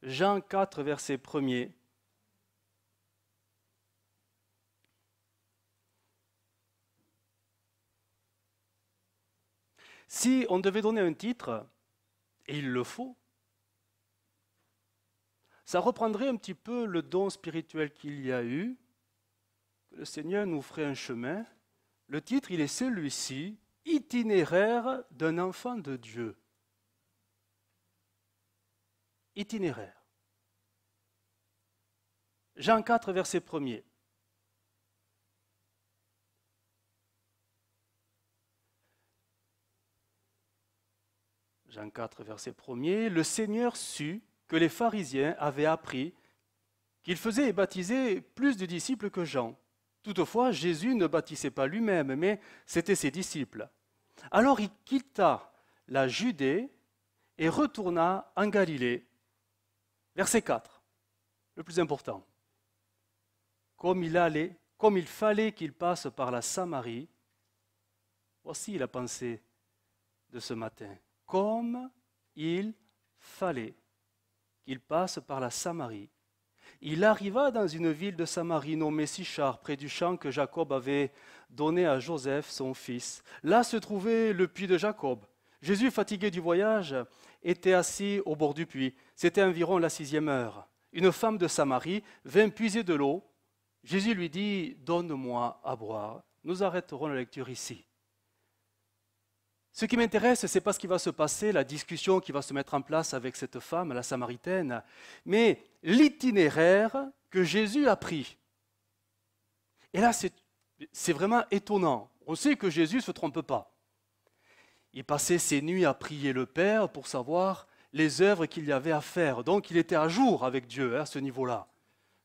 Jean 4, verset 1er. Si on devait donner un titre, et il le faut, ça reprendrait un petit peu le don spirituel qu'il y a eu, que le Seigneur nous ferait un chemin. Le titre, il est celui-ci, Itinéraire d'un enfant de Dieu. Itinéraire. Jean 4, verset 1er. Jean 4, verset 1er. Le Seigneur sut que les pharisiens avaient appris qu'il faisait et baptisait plus de disciples que Jean. Toutefois, Jésus ne baptisait pas lui-même, mais c'étaient ses disciples. Alors il quitta la Judée et retourna en Galilée. Verset 4, le plus important. Comme il fallait qu'il passe par la Samarie, voici la pensée de ce matin. Comme il fallait qu'il passe par la Samarie. Il arriva dans une ville de Samarie nommée Sichar, près du champ que Jacob avait donné à Joseph, son fils. Là se trouvait le puits de Jacob. Jésus, fatigué du voyage, était assis au bord du puits. C'était environ la 6e heure. Une femme de Samarie vint puiser de l'eau. Jésus lui dit « Donne-moi à boire ». Nous arrêterons la lecture ici. Ce qui m'intéresse, ce n'est pas ce qui va se passer, la discussion qui va se mettre en place avec cette femme, la Samaritaine, mais l'itinéraire que Jésus a pris. Et là, c'est vraiment étonnant. On sait que Jésus ne se trompe pas. Il passait ses nuits à prier le Père pour savoir les œuvres qu'il y avait à faire. Donc, il était à jour avec Dieu à ce niveau-là.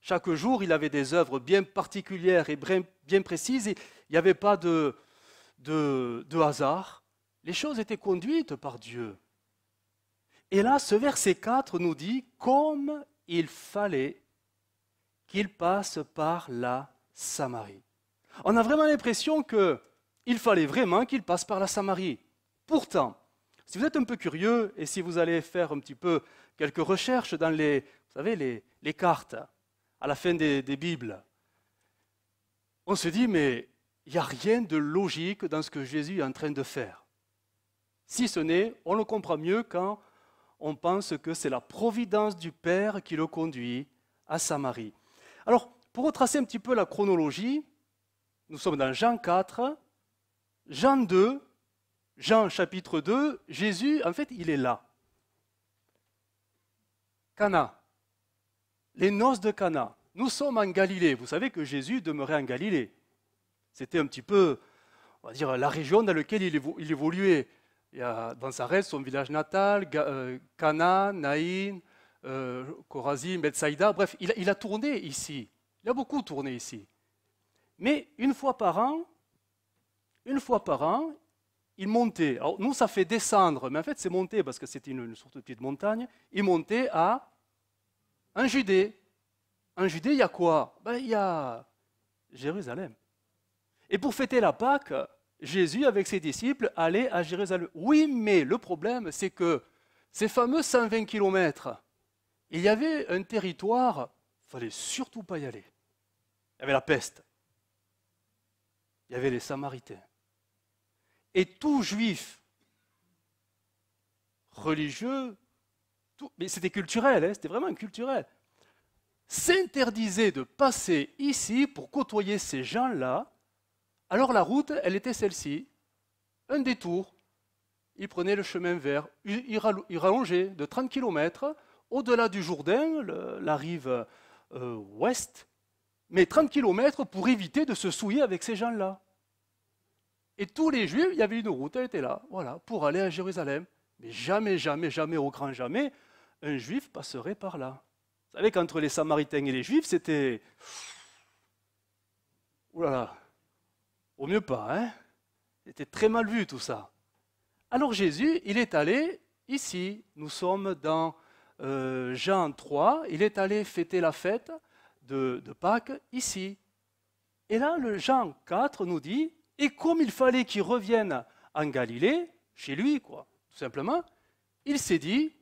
Chaque jour, il avait des œuvres bien particulières et bien précises. Il n'y avait pas de hasard. Les choses étaient conduites par Dieu. Et là, ce verset 4 nous dit « Comme il fallait qu'il passe par la Samarie ». On a vraiment l'impression qu'il fallait vraiment qu'il passe par la Samarie. Pourtant, si vous êtes un peu curieux et si vous allez faire un petit peu quelques recherches dans les cartes à la fin des Bibles, on se dit « Mais il n'y a rien de logique dans ce que Jésus est en train de faire ». Si ce n'est, on le comprend mieux quand on pense que c'est la providence du Père qui le conduit à Samarie. Alors, pour retracer un petit peu la chronologie, nous sommes dans Jean 4, Jean 2, Jean chapitre 2, Jésus, en fait, il est là. Cana, les noces de Cana. Nous sommes en Galilée. Vous savez que Jésus demeurait en Galilée. C'était un petit peu, on va dire, la région dans laquelle il évoluait. Il y a dans Nazareth, son village natal, Cana, Naïn, Chorazim, Bethsaïda, bref, il a tourné ici. Il a beaucoup tourné ici. Mais une fois par an, il montait. Alors nous, ça fait descendre, mais en fait, c'est monter parce que c'était une sorte de petite montagne. Il montait en Judée. En Judée, il y a quoi? Il y a Jérusalem. Et pour fêter la Pâque, Jésus, avec ses disciples, allait à Jérusalem. Oui, mais le problème, c'est que ces fameux 120 kilomètres, il y avait un territoire, il ne fallait surtout pas y aller. Il y avait la peste. Il y avait les Samaritains. Et tout juif religieux, mais c'était culturel, c'était vraiment culturel, s'interdisait de passer ici pour côtoyer ces gens-là. Alors la route, elle était celle-ci, un détour. Il prenait le chemin vert, il rallongeait de 30 km au-delà du Jourdain, la rive ouest, mais 30 km pour éviter de se souiller avec ces gens-là. Et tous les Juifs, il y avait une route, elle était là, voilà, pour aller à Jérusalem. Mais jamais, jamais, jamais, au grand jamais, un Juif passerait par là. Vous savez qu'entre les Samaritains et les Juifs, c'était... Oulala, au mieux pas, hein? C'était très mal vu tout ça. Alors Jésus, il est allé ici, nous sommes dans Jean 3, il est allé fêter la fête de Pâques ici. Et là, le Jean 4 nous dit, et comme il fallait qu'il revienne en Galilée, chez lui, quoi, tout simplement, il s'est dit,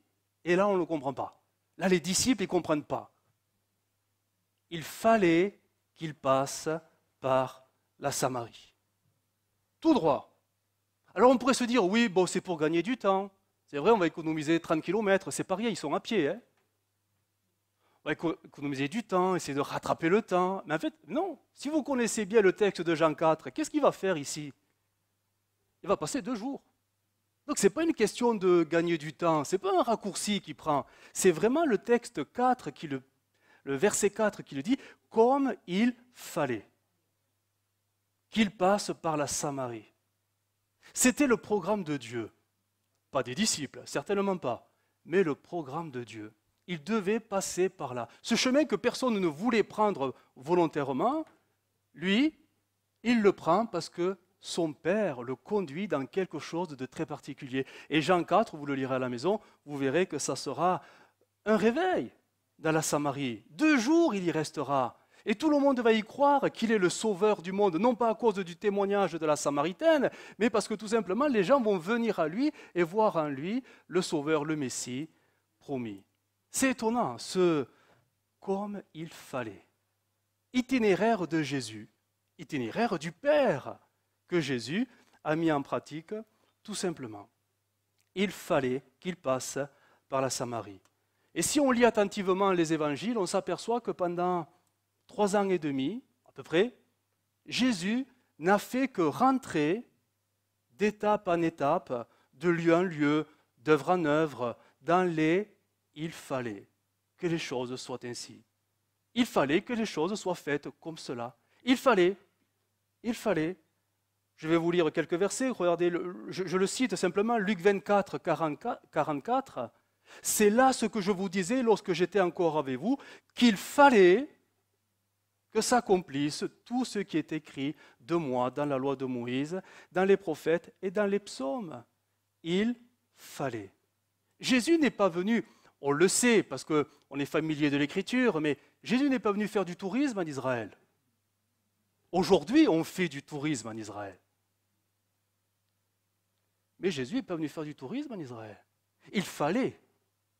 et là on ne le comprend pas, Là, les disciples, ils ne comprennent pas. Il fallait qu'il passe par la Samarie. Tout droit. Alors on pourrait se dire, oui, bon, c'est pour gagner du temps. C'est vrai, on va économiser 30 km, c'est pas rien, ils sont à pied. Hein. On va économiser du temps, essayer de rattraper le temps. Mais en fait, non. Si vous connaissez bien le texte de Jean 4, qu'est-ce qu'il va faire ici? Il va passer 2 jours. Donc ce n'est pas une question de gagner du temps, ce n'est pas un raccourci qu'il prend. C'est vraiment le texte 4, le verset 4 qui le dit, comme il fallait qu'il passe par la Samarie. C'était le programme de Dieu. Pas des disciples, certainement pas, mais le programme de Dieu. Il devait passer par là. Ce chemin que personne ne voulait prendre volontairement, lui, il le prend parce que son Père le conduit dans quelque chose de très particulier. Et Jean 4, vous le lirez à la maison, vous verrez que ça sera un réveil dans la Samarie. 2 jours, il y restera. Et tout le monde va y croire qu'il est le sauveur du monde, non pas à cause du témoignage de la Samaritaine, mais parce que tout simplement, les gens vont venir à lui et voir en lui le sauveur, le Messie promis. C'est étonnant, ce comme il fallait. Itinéraire de Jésus, itinéraire du Père que Jésus a mis en pratique tout simplement. Il fallait qu'il passe par la Samarie. Et si on lit attentivement les évangiles, on s'aperçoit que pendant 3 ans et demi, à peu près, Jésus n'a fait que rentrer d'étape en étape, de lieu en lieu, d'œuvre en œuvre, dans les « il fallait » que les choses soient ainsi. Il fallait que les choses soient faites comme cela. Il fallait. Je vais vous lire quelques versets, regardez, je le cite simplement, Luc 24, 44. C'est là ce que je vous disais lorsque j'étais encore avec vous, qu'il fallait que s'accomplisse tout ce qui est écrit de moi dans la loi de Moïse, dans les prophètes et dans les psaumes. Il fallait. Jésus n'est pas venu, on le sait parce qu'on est familier de l'écriture, mais Jésus n'est pas venu faire du tourisme en Israël. Aujourd'hui, on fait du tourisme en Israël. Mais Jésus n'est pas venu faire du tourisme en Israël. Il fallait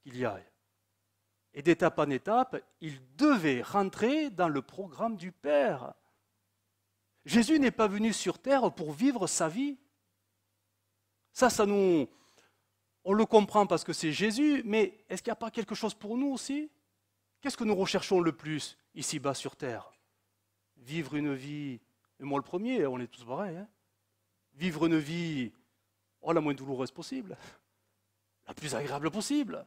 qu'il y aille. Et d'étape en étape, il devait rentrer dans le programme du Père. Jésus n'est pas venu sur terre pour vivre sa vie. On le comprend parce que c'est Jésus, mais est-ce qu'il n'y a pas quelque chose pour nous aussi? Qu'est-ce que nous recherchons le plus ici-bas sur terre? Vivre une vie, et moi le premier, on est tous pareils, hein? Vivre une vie la moins douloureuse possible, la plus agréable possible.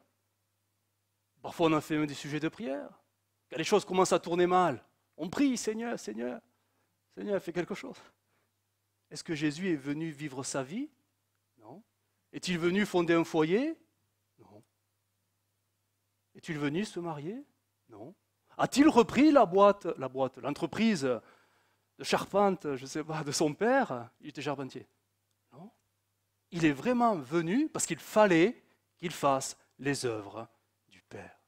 Parfois on en fait même des sujets de prière. Quand les choses commencent à tourner mal, on prie, Seigneur, Seigneur, Seigneur, fais quelque chose. Est-ce que Jésus est venu vivre sa vie? Non. Est-il venu fonder un foyer? Non. Est-il venu se marier? Non. A-t-il repris l'entreprise de charpente, je ne sais pas, de son père? Il était charpentier. Non. Il est vraiment venu parce qu'il fallait qu'il fasse les œuvres du Père.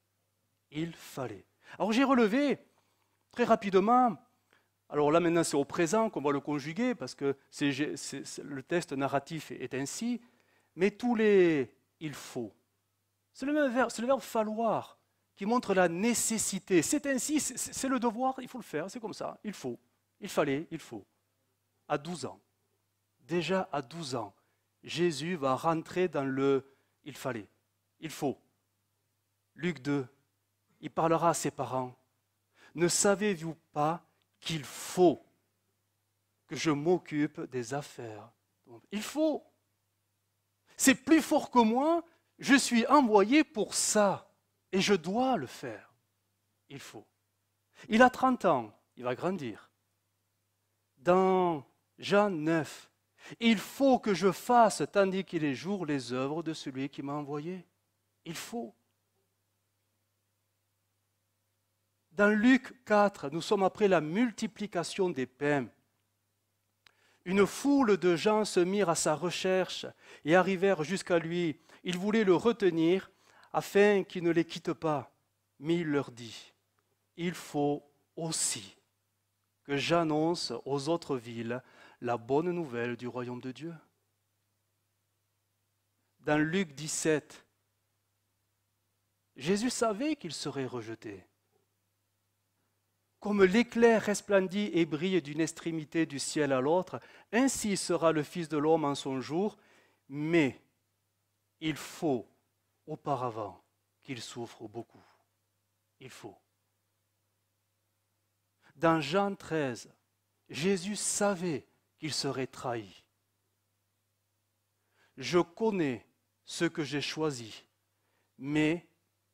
Il fallait. Alors j'ai relevé très rapidement, alors là maintenant c'est au présent qu'on va le conjuguer parce que le texte narratif est ainsi, mais tous les « il faut », c'est le verbe falloir qui montre la nécessité. C'est ainsi, c'est le devoir, il faut le faire, c'est comme ça, il faut, il fallait, il faut. À 12 ans, déjà à 12 ans, Jésus va rentrer dans le « il fallait », il faut. Luc 2, il parlera à ses parents. Ne savez-vous pas qu'il faut que je m'occupe des affaires? Il faut. C'est plus fort que moi, je suis envoyé pour ça et je dois le faire. Il faut. Il a 30 ans, il va grandir. Dans Jean 9, il faut que je fasse, tandis qu'il est jour, les œuvres de celui qui m'a envoyé. Il faut. Dans Luc 4, nous sommes après la multiplication des pains. Une foule de gens se mirent à sa recherche et arrivèrent jusqu'à lui. Ils voulaient le retenir afin qu'il ne les quitte pas. Mais il leur dit, il faut aussi que j'annonce aux autres villes la bonne nouvelle du royaume de Dieu. Dans Luc 17, Jésus savait qu'il serait rejeté. Comme l'éclair resplendit et brille d'une extrémité du ciel à l'autre, ainsi sera le Fils de l'homme en son jour, mais il faut auparavant qu'il souffre beaucoup. Il faut. Dans Jean 13, Jésus savait qu'il serait trahi. Je connais ce que j'ai choisi, mais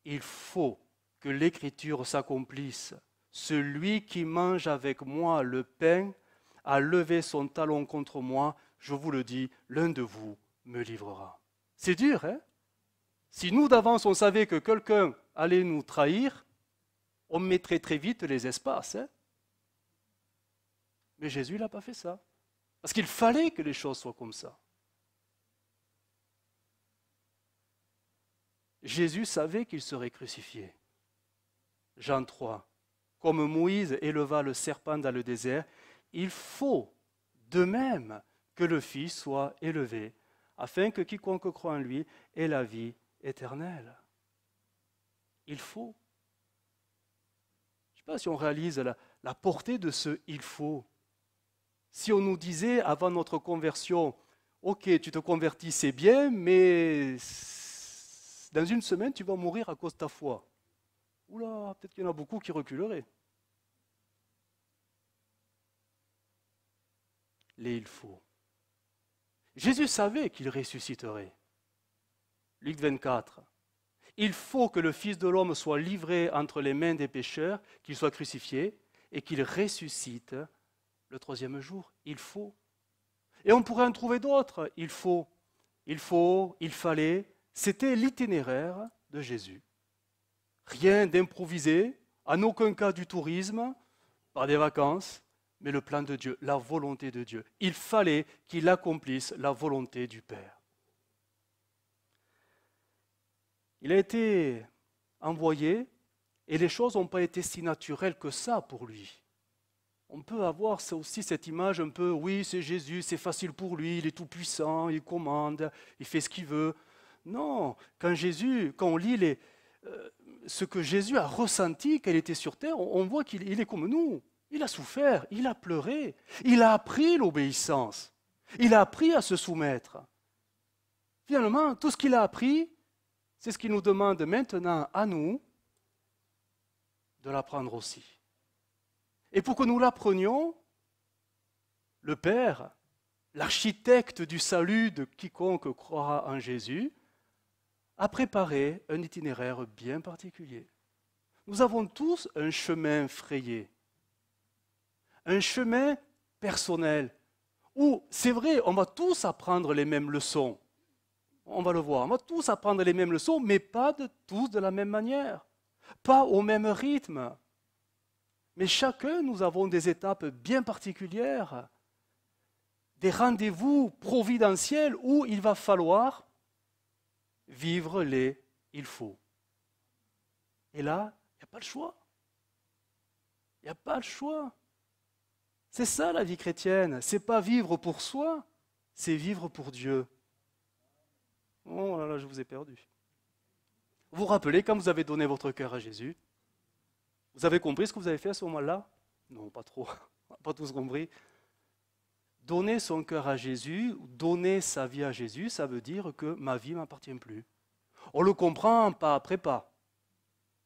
il faut que l'Écriture s'accomplisse. Celui qui mange avec moi le pain a levé son talon contre moi, je vous le dis, l'un de vous me livrera. C'est dur, hein? Si nous d'avance on savait que quelqu'un allait nous trahir, on mettrait très vite les espaces. Hein? Mais Jésus n'a pas fait ça. Parce qu'il fallait que les choses soient comme ça. Jésus savait qu'il serait crucifié. Jean 3. Comme Moïse éleva le serpent dans le désert, il faut de même que le Fils soit élevé, afin que quiconque croit en lui ait la vie éternelle. Il faut. Je ne sais pas si on réalise la portée de ce « il faut ». Si on nous disait avant notre conversion, « Ok, tu te convertis, c'est bien, mais dans une semaine, tu vas mourir à cause de ta foi. » Oula, peut-être qu'il y en a beaucoup qui reculeraient. Les il faut. Jésus savait qu'il ressusciterait. Luc 24. Il faut que le Fils de l'homme soit livré entre les mains des pécheurs, qu'il soit crucifié et qu'il ressuscite le troisième jour. Il faut. Et on pourrait en trouver d'autres. Il faut, il fallait. C'était l'itinéraire de Jésus. Rien d'improvisé, en aucun cas du tourisme, pas des vacances, mais le plan de Dieu, la volonté de Dieu. Il fallait qu'il accomplisse la volonté du Père. Il a été envoyé et les choses n'ont pas été si naturelles que ça pour lui. On peut avoir aussi cette image un peu, oui, c'est Jésus, c'est facile pour lui, il est tout puissant, il commande, il fait ce qu'il veut. Non, quand on lit ce que Jésus a ressenti quand il était sur terre, on voit qu'il est comme nous. Il a souffert, il a pleuré, il a appris l'obéissance, il a appris à se soumettre. Finalement, tout ce qu'il a appris, c'est ce qu'il nous demande maintenant à nous de l'apprendre aussi. Et pour que nous l'apprenions, le Père, l'architecte du salut de quiconque croira en Jésus, a préparé un itinéraire bien particulier. Nous avons tous un chemin frayé, un chemin personnel, où c'est vrai, on va tous apprendre les mêmes leçons. On va le voir, on va tous apprendre les mêmes leçons, mais pas tous de la même manière, pas au même rythme. Mais chacun, nous avons des étapes bien particulières, des rendez-vous providentiels où il va falloir vivre les « il faut ». Et là, il n'y a pas le choix. Il n'y a pas le choix. C'est ça la vie chrétienne. Ce n'est pas vivre pour soi, c'est vivre pour Dieu. Oh là là, je vous ai perdu. Vous vous rappelez quand vous avez donné votre cœur à Jésus? Vous avez compris ce que vous avez fait à ce moment-là? Non, pas trop. On n'a pas tous compris. Donner son cœur à Jésus, donner sa vie à Jésus, ça veut dire que ma vie ne m'appartient plus. On le comprend pas après pas.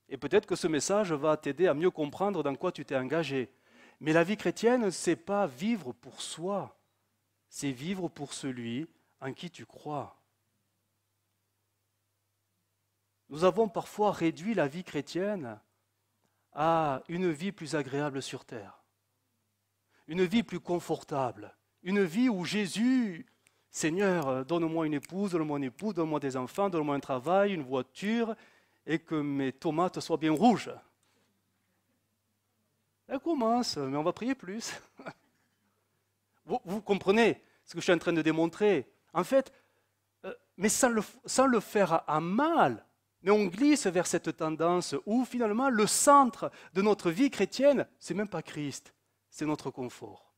Et peut-être que ce message va t'aider à mieux comprendre dans quoi tu t'es engagé. Mais la vie chrétienne, ce n'est pas vivre pour soi, c'est vivre pour celui en qui tu crois. Nous avons parfois réduit la vie chrétienne à une vie plus agréable sur terre, une vie plus confortable, une vie où Jésus, Seigneur, donne-moi une épouse, donne-moi un époux, donne-moi des enfants, donne-moi un travail, une voiture, et que mes tomates soient bien rouges. Elle commence, mais on va prier plus. Vous comprenez ce que je suis en train de démontrer? En fait, mais sans le faire à mal, mais on glisse vers cette tendance où finalement le centre de notre vie chrétienne, c'est même pas Christ, c'est notre confort.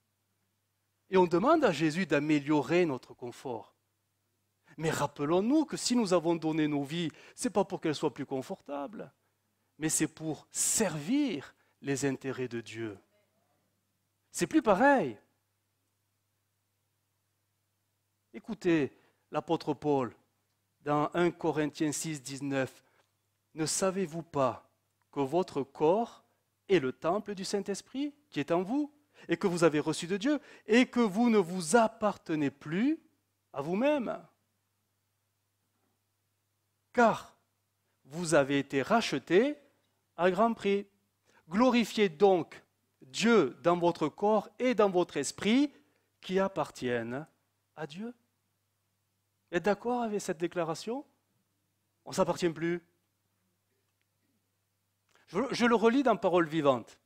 Et on demande à Jésus d'améliorer notre confort. Mais rappelons-nous que si nous avons donné nos vies, ce n'est pas pour qu'elles soient plus confortables, mais c'est pour servir les intérêts de Dieu. C'est plus pareil. Écoutez l'apôtre Paul dans 1 Corinthiens 6, 19. Ne savez-vous pas que votre corps est le temple du Saint-Esprit qui est en vous et que vous avez reçu de Dieu et que vous ne vous appartenez plus à vous-même? Car vous avez été rachetés à grand prix. Glorifiez donc Dieu dans votre corps et dans votre esprit qui appartiennent à Dieu. Êtes d'accord avec cette déclaration? On ne s'appartient plus. Je le relis dans Parole vivante.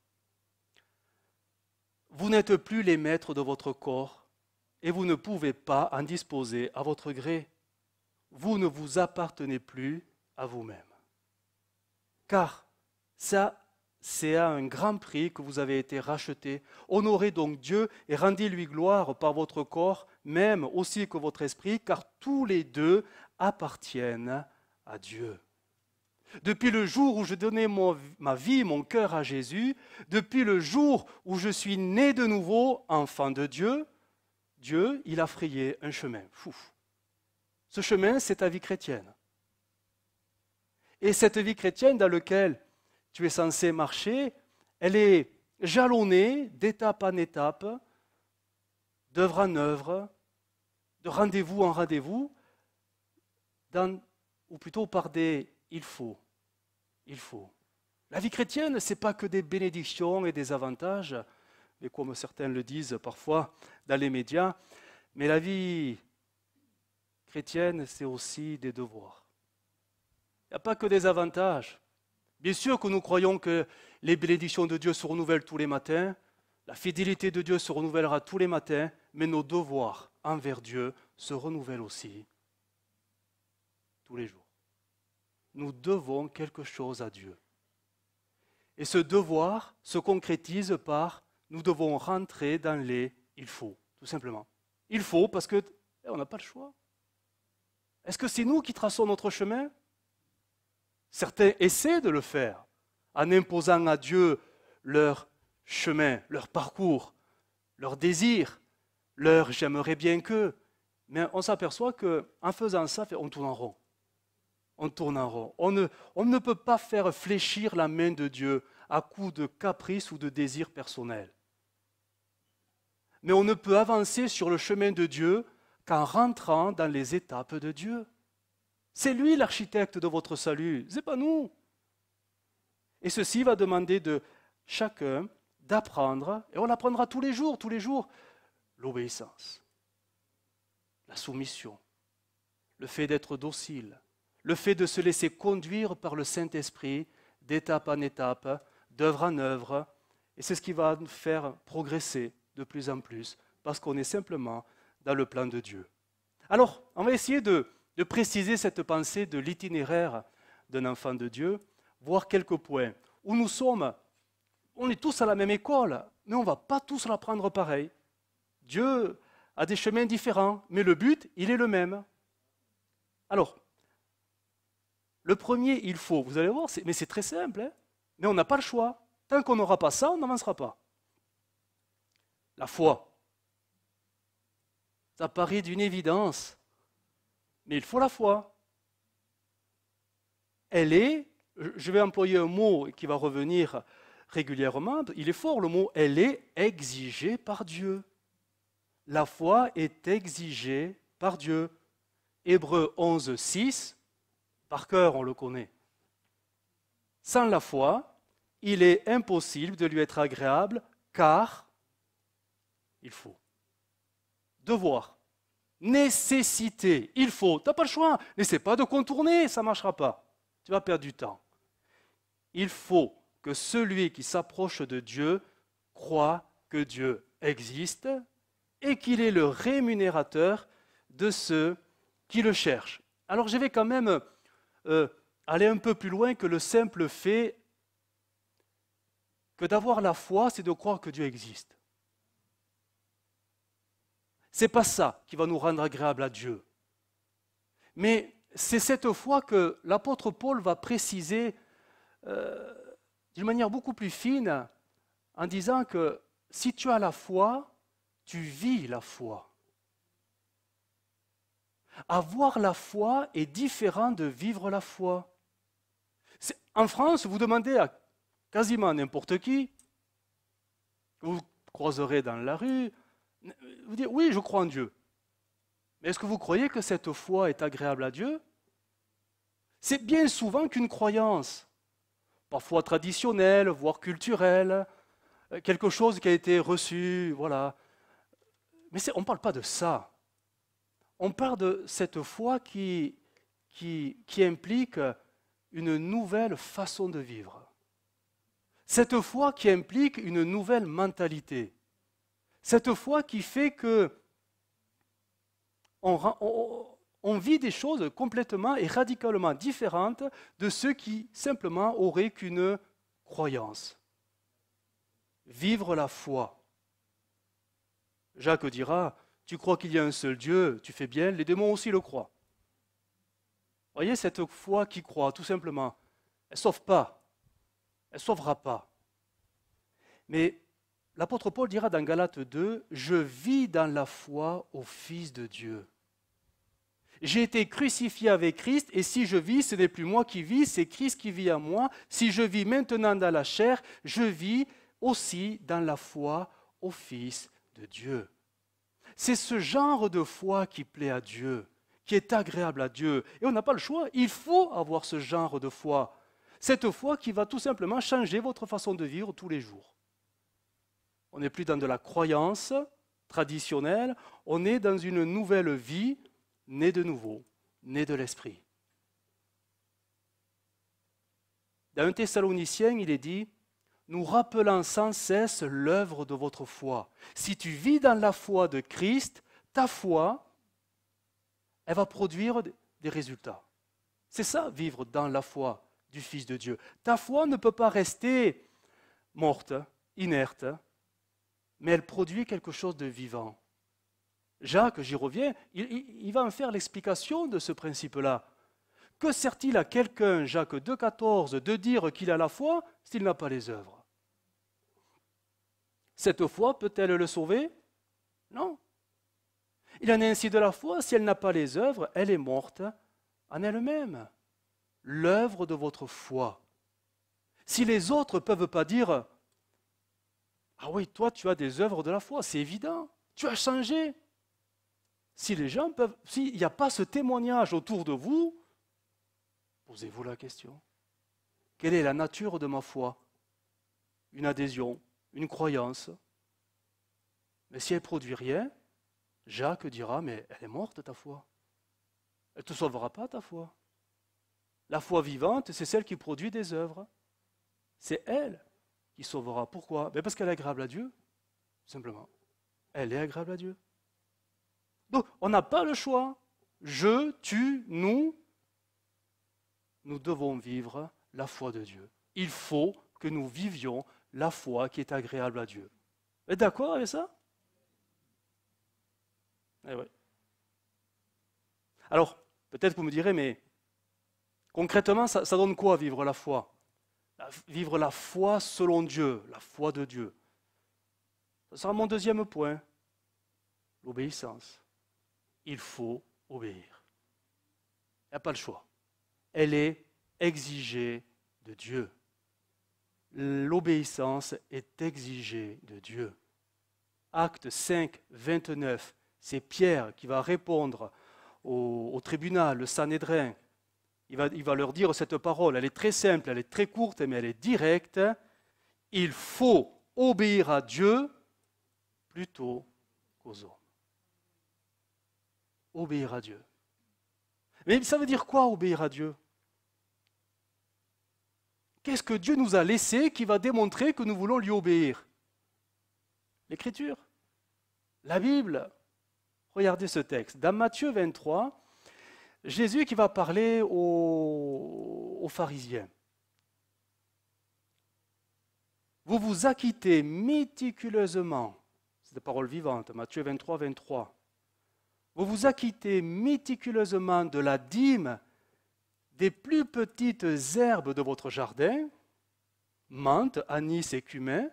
Vous n'êtes plus les maîtres de votre corps et vous ne pouvez pas en disposer à votre gré. Vous ne vous appartenez plus à vous-même. Car ça, c'est à un grand prix que vous avez été rachetés. Honorez donc Dieu et rendez-lui gloire par votre corps, même aussi que votre esprit, car tous les deux appartiennent à Dieu. Depuis le jour où je donnais ma vie, mon cœur à Jésus, depuis le jour où je suis né de nouveau, enfant de Dieu, Dieu, il a frayé un chemin. Ce chemin, c'est ta vie chrétienne. Et cette vie chrétienne dans laquelle tu es censé marcher, elle est jalonnée d'étape en étape, d'œuvre en œuvre, de rendez-vous en rendez-vous, ou plutôt par des « il faut ». La vie chrétienne, ce n'est pas que des bénédictions et des avantages, mais comme certains le disent parfois dans les médias, mais la vie chrétienne, c'est aussi des devoirs. Il n'y a pas que des avantages. Bien sûr que nous croyons que les bénédictions de Dieu se renouvellent tous les matins, la fidélité de Dieu se renouvellera tous les matins, mais nos devoirs envers Dieu se renouvellent aussi tous les jours. Nous devons quelque chose à Dieu. Et ce devoir se concrétise par nous devons rentrer dans les « il faut », tout simplement. Il faut parce qu'on n'a pas le choix. Est-ce que c'est nous qui traçons notre chemin? Certains essaient de le faire en imposant à Dieu leur chemin, leur parcours, leur désir, leur « j'aimerais bien que ». Mais on s'aperçoit qu'en faisant ça, on tourne en rond. On tourne en rond. On ne peut pas faire fléchir la main de Dieu à coup de caprice ou de désir personnel. Mais on ne peut avancer sur le chemin de Dieu qu'en rentrant dans les étapes de Dieu. C'est lui l'architecte de votre salut, ce n'est pas nous. Et ceci va demander de chacun d'apprendre, et on l'apprendra tous les jours, l'obéissance, la soumission, le fait d'être docile, le fait de se laisser conduire par le Saint-Esprit d'étape en étape, d'œuvre en œuvre, et c'est ce qui va nous faire progresser de plus en plus, parce qu'on est simplement dans le plan de Dieu. Alors, on va essayer de préciser cette pensée de l'itinéraire d'un enfant de Dieu, voir quelques points où nous sommes, on est tous à la même école, mais on ne va pas tous l'apprendre pareil. Dieu a des chemins différents, mais le but, il est le même. Alors, le premier, il faut, vous allez voir, mais c'est très simple, hein, mais on n'a pas le choix. Tant qu'on n'aura pas ça, on n'avancera pas. La foi. Ça paraît d'une évidence, mais il faut la foi. Elle est, je vais employer un mot qui va revenir régulièrement, il est fort le mot, elle est exigée par Dieu. La foi est exigée par Dieu. Hébreux 11, 6, par cœur on le connaît. Sans la foi, il est impossible de lui être agréable, car il faut. Devoir. Nécessité. Il faut. Tu n'as pas le choix. N'essaie pas de contourner, ça ne marchera pas. Tu vas perdre du temps. Il faut que celui qui s'approche de Dieu croit que Dieu existe et qu'il est le rémunérateur de ceux qui le cherchent. Alors je vais quand même aller un peu plus loin que le simple fait que d'avoir la foi, c'est de croire que Dieu existe. Ce n'est pas ça qui va nous rendre agréables à Dieu. Mais c'est cette foi que l'apôtre Paul va préciser d'une manière beaucoup plus fine en disant que si tu as la foi, tu vis la foi. Avoir la foi est différent de vivre la foi. En France, vous demandez à quasiment n'importe qui, que vous croiserez dans la rue, vous dites oui, je crois en Dieu. Mais est-ce que vous croyez que cette foi est agréable à Dieu? C'est bien souvent qu'une croyance, parfois traditionnelle, voire culturelle, quelque chose qui a été reçu, voilà. Mais on ne parle pas de ça. On parle de cette foi qui implique une nouvelle façon de vivre. Cette foi qui implique une nouvelle mentalité. Cette foi qui fait que on vit des choses complètement et radicalement différentes de ceux qui simplement auraient qu'une croyance. Vivre la foi. Jacques dira, tu crois qu'il y a un seul Dieu, tu fais bien, les démons aussi le croient. Voyez, cette foi qui croit, tout simplement, elle ne sauve pas, elle ne sauvera pas. Mais l'apôtre Paul dira dans Galates 2, « Je vis dans la foi au Fils de Dieu. J'ai été crucifié avec Christ, et si je vis, ce n'est plus moi qui vis, c'est Christ qui vit en moi. Si je vis maintenant dans la chair, je vis aussi dans la foi au Fils de Dieu. » C'est ce genre de foi qui plaît à Dieu, qui est agréable à Dieu. Et on n'a pas le choix, il faut avoir ce genre de foi. Cette foi qui va tout simplement changer votre façon de vivre tous les jours. On n'est plus dans de la croyance traditionnelle, on est dans une nouvelle vie, née de nouveau, née de l'Esprit. Dans 1 Thessaloniciens, il est dit, nous rappelant sans cesse l'œuvre de votre foi. Si tu vis dans la foi de Christ, ta foi, elle va produire des résultats. C'est ça, vivre dans la foi du Fils de Dieu. Ta foi ne peut pas rester morte, inerte, mais elle produit quelque chose de vivant. Jacques, j'y reviens, il va en faire l'explication de ce principe-là. Que sert-il à quelqu'un, Jacques 2,14, de dire qu'il a la foi s'il n'a pas les œuvres? Cette foi peut-elle le sauver? Non. Il en est ainsi de la foi, si elle n'a pas les œuvres, elle est morte en elle-même. L'œuvre de votre foi. Si les autres ne peuvent pas dire « Ah oui, toi tu as des œuvres de la foi, c'est évident, tu as changé ». Si les gens peuvent, s'il n'y a pas ce témoignage autour de vous, posez-vous la question. Quelle est la nature de ma foi? Une adhésion, une croyance. Mais si elle ne produit rien, Jacques dira, mais elle est morte ta foi. Elle ne te sauvera pas ta foi. La foi vivante, c'est celle qui produit des œuvres. C'est elle qui sauvera. Pourquoi? Parce qu'elle est agréable à Dieu, simplement. Elle est agréable à Dieu. Donc, on n'a pas le choix. Je, tu, nous devons vivre la foi de Dieu. Il faut que nous vivions la foi qui est agréable à Dieu. Vous êtes d'accord avec ça? Eh oui. Alors, peut-être que vous me direz, mais concrètement, ça donne quoi vivre la foi? Vivre la foi selon Dieu, la foi de Dieu. Ça sera mon deuxième point, l'obéissance. Il faut obéir. Il n'y a pas le choix. Elle est exigée de Dieu. L'obéissance est exigée de Dieu. Acte 5, 29, c'est Pierre qui va répondre au tribunal, le Sanhédrin. Il va leur dire cette parole, elle est très simple, elle est très courte, mais elle est directe. Il faut obéir à Dieu plutôt qu'aux hommes. Obéir à Dieu. Mais ça veut dire quoi, obéir à Dieu? Qu'est-ce que Dieu nous a laissé qui va démontrer que nous voulons lui obéir? L'Écriture, la Bible. Regardez ce texte. Dans Matthieu 23, Jésus qui va parler aux pharisiens. Vous vous acquittez méticuleusement, c'est des paroles vivantes, Matthieu 23, 23, vous vous acquittez méticuleusement de la dîme des plus petites herbes de votre jardin, menthe, anis et cumin,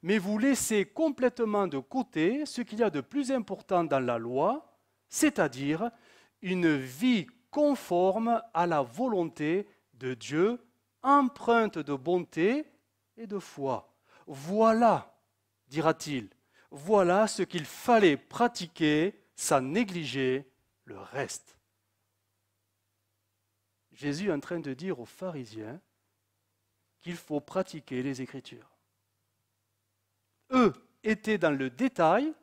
mais vous laissez complètement de côté ce qu'il y a de plus important dans la loi, c'est-à-dire une vie conforme à la volonté de Dieu, empreinte de bonté et de foi. Voilà, dira-t-il, voilà ce qu'il fallait pratiquer sans négliger le reste. Jésus est en train de dire aux pharisiens qu'il faut pratiquer les Écritures. Eux étaient dans le détail,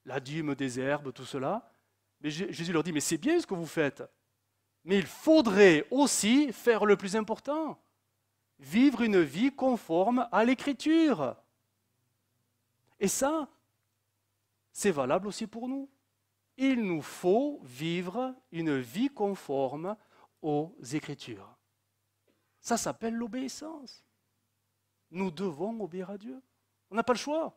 la dîme des herbes, tout cela, mais Jésus leur dit, mais c'est bien ce que vous faites, mais il faudrait aussi faire le plus important, vivre une vie conforme à l'Écriture. Et ça, c'est valable aussi pour nous. Il nous faut vivre une vie conforme aux Écritures. Ça s'appelle l'obéissance. Nous devons obéir à Dieu. On n'a pas le choix.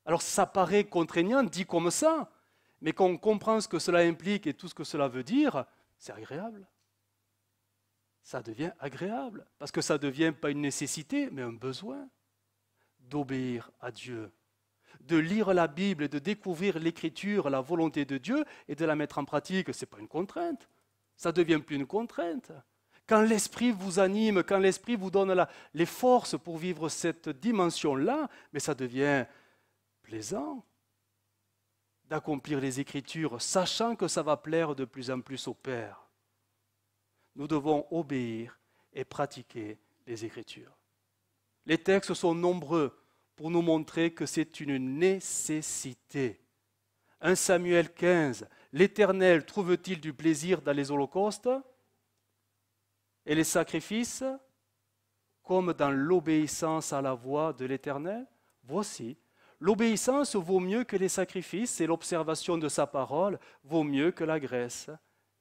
Alors ça paraît contraignant, dit comme ça, mais quand on comprend ce que cela implique et tout ce que cela veut dire, c'est agréable. Ça devient agréable, parce que ça ne devient pas une nécessité, mais un besoin d'obéir à Dieu, de lire la Bible et de découvrir l'Écriture, la volonté de Dieu, et de la mettre en pratique. Ce n'est pas une contrainte, ça ne devient plus une contrainte. Quand l'Esprit vous anime, quand l'Esprit vous donne les forces pour vivre cette dimension-là, mais ça devient plaisant d'accomplir les Écritures, sachant que ça va plaire de plus en plus au Père. Nous devons obéir et pratiquer les Écritures. Les textes sont nombreux pour nous montrer que c'est une nécessité. 1 Samuel 15, l'Éternel trouve-t-il du plaisir dans les holocaustes et les sacrifices, comme dans l'obéissance à la voix de l'Éternel? Voici, l'obéissance vaut mieux que les sacrifices et l'observation de sa parole vaut mieux que la graisse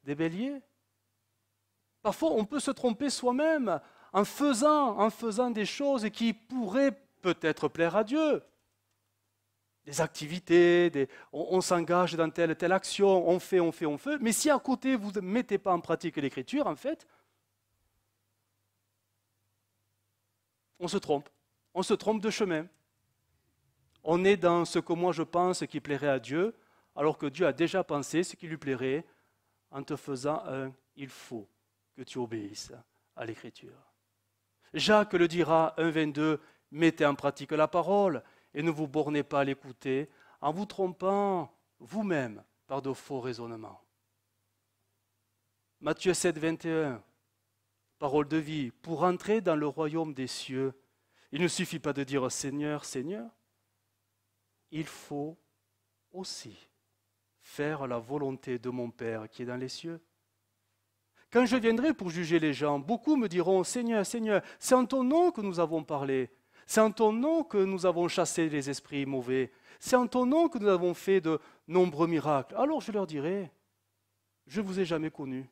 des béliers. Parfois, on peut se tromper soi-même en faisant des choses qui pourraient peut-être plaire à Dieu. Des activités, on s'engage dans telle action, on fait. Mais si à côté, vous ne mettez pas en pratique l'Écriture, en fait, on se trompe. On se trompe de chemin. On est dans ce que moi je pense qui plairait à Dieu, alors que Dieu a déjà pensé ce qui lui plairait en te faisant un « il faut » que tu obéisses à l'Écriture. Jacques le dira, 1,22, mettez en pratique la parole et ne vous bornez pas à l'écouter en vous trompant vous-même par de faux raisonnements. Matthieu 7, 21, parole de vie, pour entrer dans le royaume des cieux, il ne suffit pas de dire Seigneur, Seigneur, il faut aussi faire la volonté de mon Père qui est dans les cieux. Quand je viendrai pour juger les gens, beaucoup me diront, Seigneur, Seigneur, c'est en ton nom que nous avons parlé, c'est en ton nom que nous avons chassé les esprits mauvais, c'est en ton nom que nous avons fait de nombreux miracles. Alors je leur dirai, je ne vous ai jamais connu.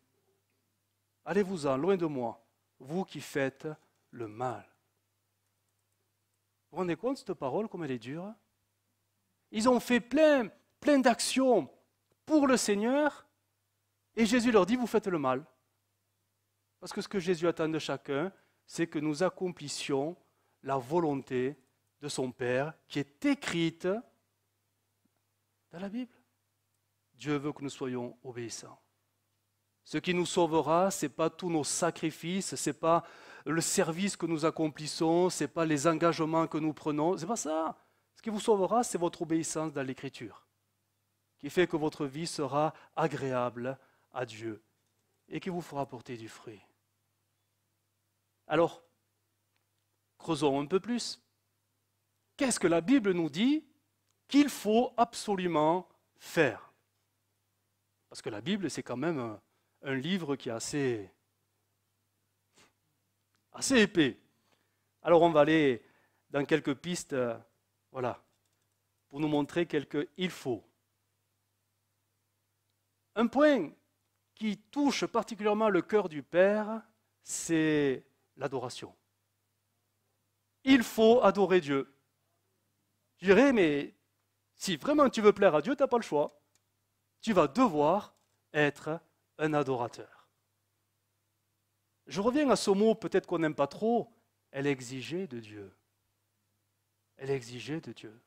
Allez-vous-en, loin de moi, vous qui faites le mal. Vous vous rendez compte, cette parole, comme elle est dure? Ils ont fait plein d'actions pour le Seigneur, et Jésus leur dit, vous faites le mal. Parce que ce que Jésus attend de chacun, c'est que nous accomplissions la volonté de son Père qui est écrite dans la Bible. Dieu veut que nous soyons obéissants. Ce qui nous sauvera, ce n'est pas tous nos sacrifices, ce n'est pas le service que nous accomplissons, ce n'est pas les engagements que nous prenons, ce n'est pas ça. Ce qui vous sauvera, c'est votre obéissance dans l'Écriture, qui fait que votre vie sera agréable à Dieu et qui vous fera porter du fruit. Alors, creusons un peu plus. Qu'est-ce que la Bible nous dit qu'il faut absolument faire? Parce que la Bible, c'est quand même un livre qui est assez épais. Alors on va aller dans quelques pistes, pour nous montrer quelques il faut. Un point qui touche particulièrement le cœur du Père, c'est l'adoration. Il faut adorer Dieu. Je dirais, mais si vraiment tu veux plaire à Dieu, tu n'as pas le choix. tu vas devoir être un adorateur. Je reviens à ce mot, peut-être qu'on n'aime pas trop, elle exigeait de Dieu. Elle exigeait de Dieu.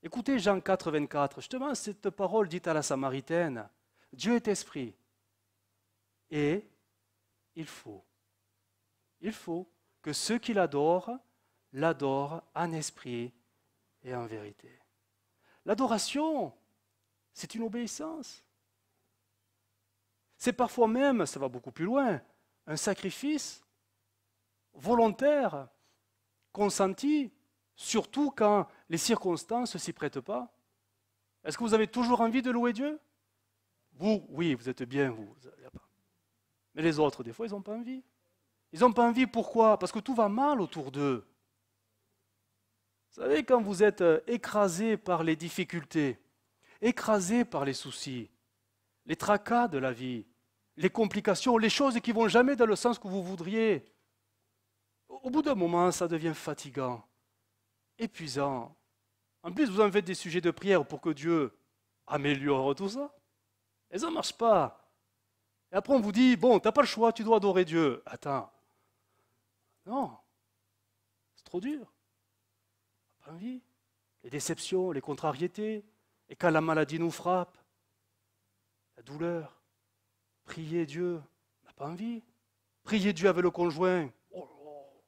Écoutez Jean 4, 24, justement cette parole dite à la Samaritaine. Dieu est esprit. Et il faut que ceux qui l'adorent en esprit et en vérité. L'adoration, c'est une obéissance. C'est parfois même, ça va beaucoup plus loin, un sacrifice volontaire, consenti, surtout quand les circonstances ne s'y prêtent pas. Est-ce que vous avez toujours envie de louer Dieu? Vous, oui, vous êtes bien, vous. Mais les autres, des fois, ils n'ont pas envie. Ils n'ont pas envie, pourquoi? Parce que tout va mal autour d'eux. Vous savez, quand vous êtes écrasé par les difficultés, écrasé par les soucis, les tracas de la vie, les complications, les choses qui ne vont jamais dans le sens que vous voudriez, au bout d'un moment, ça devient fatigant, épuisant. En plus, vous en faites des sujets de prière pour que Dieu améliore tout ça. Et ça ne marche pas. Et après, on vous dit, bon, tu n'as pas le choix, tu dois adorer Dieu. Attends. Non. C'est trop dur. Pas envie. Les déceptions, les contrariétés. Et quand la maladie nous frappe, la douleur, prier Dieu, on n'a pas envie. Prier Dieu avec le conjoint. Oh, oh.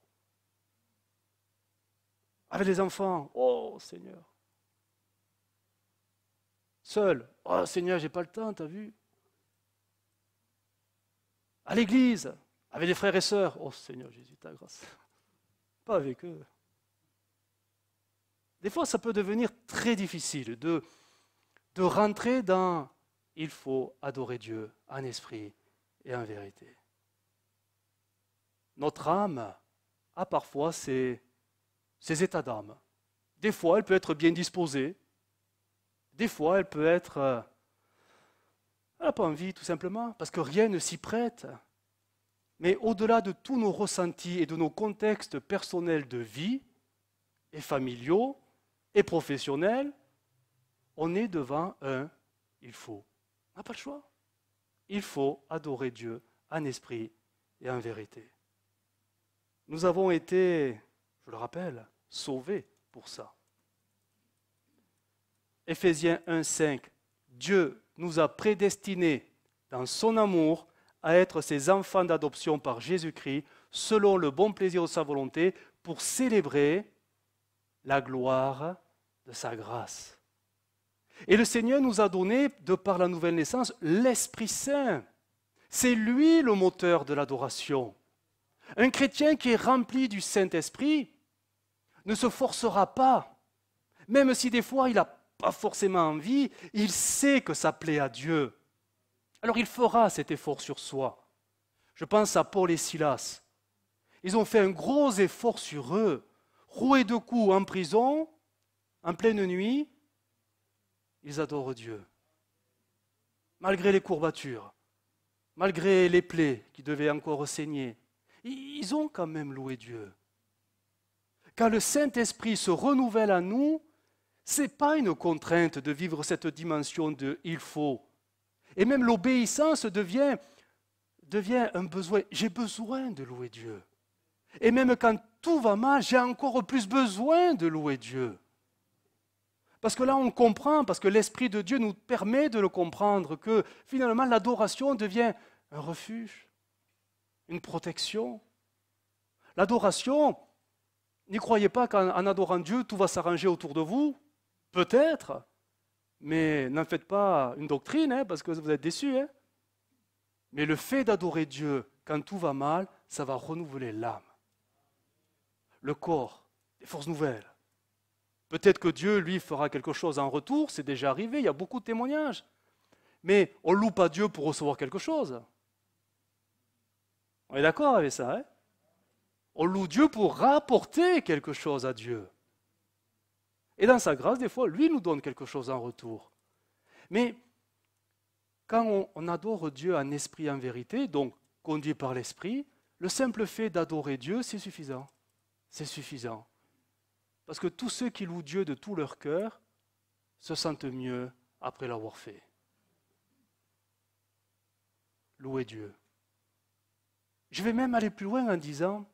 Avec les enfants. Oh, Seigneur. Seul. Oh, Seigneur, j'ai pas le temps, t'as vu? À l'église, avec les frères et sœurs. Oh, Seigneur Jésus, ta grâce. Pas avec eux. Des fois, ça peut devenir très difficile de rentrer dans « il faut adorer Dieu en esprit et en vérité ». Notre âme a parfois ses états d'âme. Des fois, elle peut être bien disposée. Des fois, elle peut être... elle n'a pas envie, tout simplement, parce que rien ne s'y prête. Mais au-delà de tous nos ressentis et de nos contextes personnels de vie, et familiaux, et professionnels, on est devant un « il faut ». On n'a pas le choix. Il faut adorer Dieu en esprit et en vérité. Nous avons été, je le rappelle, sauvés pour ça. Éphésiens 1,5, Dieu nous a prédestinés dans son amour à être ses enfants d'adoption par Jésus-Christ, selon le bon plaisir de sa volonté, pour célébrer la gloire de sa grâce. Et le Seigneur nous a donné, de par la nouvelle naissance, l'Esprit Saint. C'est lui le moteur de l'adoration. Un chrétien qui est rempli du Saint-Esprit ne se forcera pas, même si des fois il n'a pas forcément envie, il sait que ça plaît à Dieu. Alors il fera cet effort sur soi. Je pense à Paul et Silas. Ils ont fait un gros effort sur eux, roués de coups en prison, en pleine nuit, ils adorent Dieu. Malgré les courbatures, malgré les plaies qui devaient encore saigner, ils ont quand même loué Dieu. Quand le Saint-Esprit se renouvelle à nous, ce n'est pas une contrainte de vivre cette dimension de « il faut ». Et même l'obéissance devient un besoin. J'ai besoin de louer Dieu. Et même quand tout va mal, j'ai encore plus besoin de louer Dieu. Parce que là, on comprend, parce que l'Esprit de Dieu nous permet de le comprendre, que finalement, l'adoration devient un refuge, une protection. L'adoration, n'y croyez pas qu'en adorant Dieu, tout va s'arranger autour de vous. Peut-être, mais n'en faites pas une doctrine, parce que vous êtes déçus. Mais le fait d'adorer Dieu quand tout va mal, ça va renouveler l'âme, le corps, les forces nouvelles. Peut-être que Dieu, lui, fera quelque chose en retour, c'est déjà arrivé, il y a beaucoup de témoignages. Mais on ne loue pas Dieu pour recevoir quelque chose. On est d'accord avec ça, On loue Dieu pour rapporter quelque chose à Dieu. Et dans sa grâce, des fois, lui nous donne quelque chose en retour. Mais quand on adore Dieu en esprit et en vérité, donc conduit par l'esprit, le simple fait d'adorer Dieu, c'est suffisant. C'est suffisant. Parce que tous ceux qui louent Dieu de tout leur cœur se sentent mieux après l'avoir fait. Louer Dieu. Je vais même aller plus loin en disant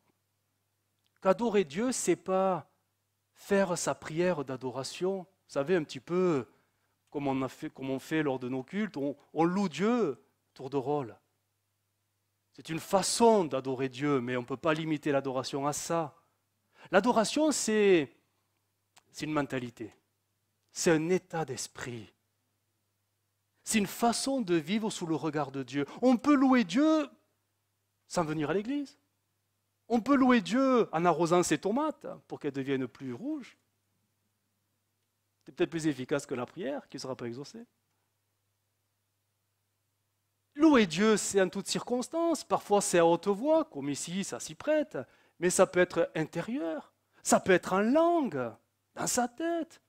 qu'adorer Dieu, ce n'est pas faire sa prière d'adoration. Vous savez, un petit peu comme on fait lors de nos cultes, on loue Dieu tour de rôle. C'est une façon d'adorer Dieu, mais on ne peut pas limiter l'adoration à ça. L'adoration, c'est une mentalité. C'est un état d'esprit. C'est une façon de vivre sous le regard de Dieu. On peut louer Dieu sans venir à l'église. On peut louer Dieu en arrosant ses tomates pour qu'elles deviennent plus rouges. C'est peut-être plus efficace que la prière qui ne sera pas exaucée. Louer Dieu, c'est en toutes circonstances. Parfois, c'est à haute voix, comme ici, ça s'y prête. Mais ça peut être intérieur. Ça peut être en langue, dans sa tête.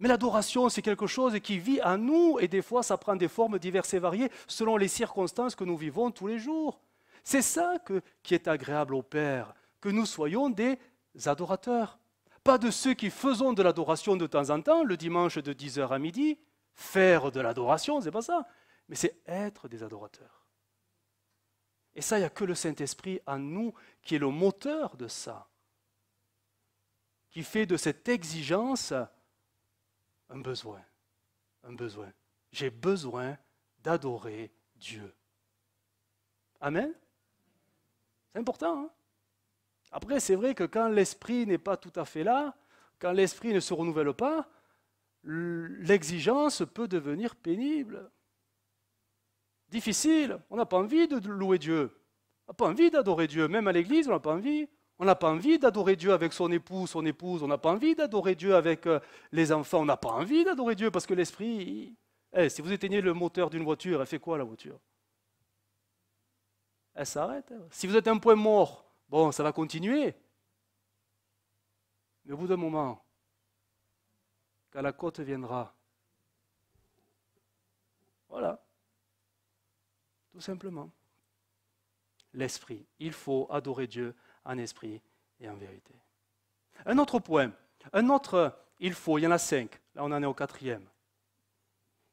Mais l'adoration, c'est quelque chose qui vit en nous et des fois, ça prend des formes diverses et variées selon les circonstances que nous vivons tous les jours. C'est ça qui est agréable au Père, que nous soyons des adorateurs. Pas de ceux qui faisons de l'adoration de temps en temps, le dimanche de 10h à midi. Faire de l'adoration, c'est pas ça. Mais c'est être des adorateurs. Et ça, il n'y a que le Saint-Esprit en nous qui est le moteur de ça. Qui fait de cette exigence un besoin. Un besoin. J'ai besoin d'adorer Dieu. Amen? C'est important, hein? Après, c'est vrai que quand l'esprit n'est pas tout à fait là, quand l'esprit ne se renouvelle pas, l'exigence peut devenir pénible. Difficile. On n'a pas envie de louer Dieu. On n'a pas envie d'adorer Dieu. Même à l'église, on n'a pas envie. On n'a pas envie d'adorer Dieu avec son époux, son épouse. On n'a pas envie d'adorer Dieu avec les enfants. On n'a pas envie d'adorer Dieu parce que l'esprit... si vous éteignez le moteur d'une voiture, elle fait quoi la voiture? Elle s'arrête. Si vous êtes un point mort, bon, ça va continuer. Mais au bout d'un moment, quand la côte viendra, voilà. Tout simplement. L'esprit. Il faut adorer Dieu en esprit et en vérité. Un autre point, il y en a 5, là on en est au 4e.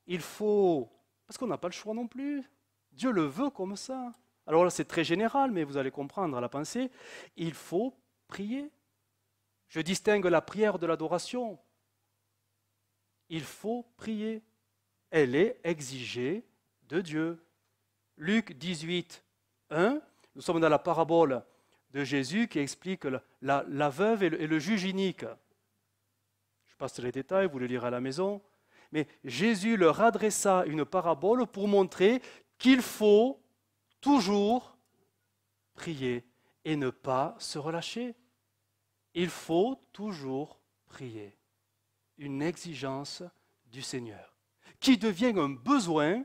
Il faut, parce qu'on n'a pas le choix non plus, Dieu le veut comme ça. Alors là c'est très général, mais vous allez comprendre la pensée, il faut prier. Je distingue la prière de l'adoration. Il faut prier. Elle est exigée de Dieu. Luc 18, 1, nous sommes dans la parabole de Jésus qui explique la veuve et le juge inique. Je passe les détails, vous les lirez à la maison. Mais Jésus leur adressa une parabole pour montrer qu'il faut toujours prier et ne pas se relâcher. Il faut toujours prier. Une exigence du Seigneur qui devient un besoin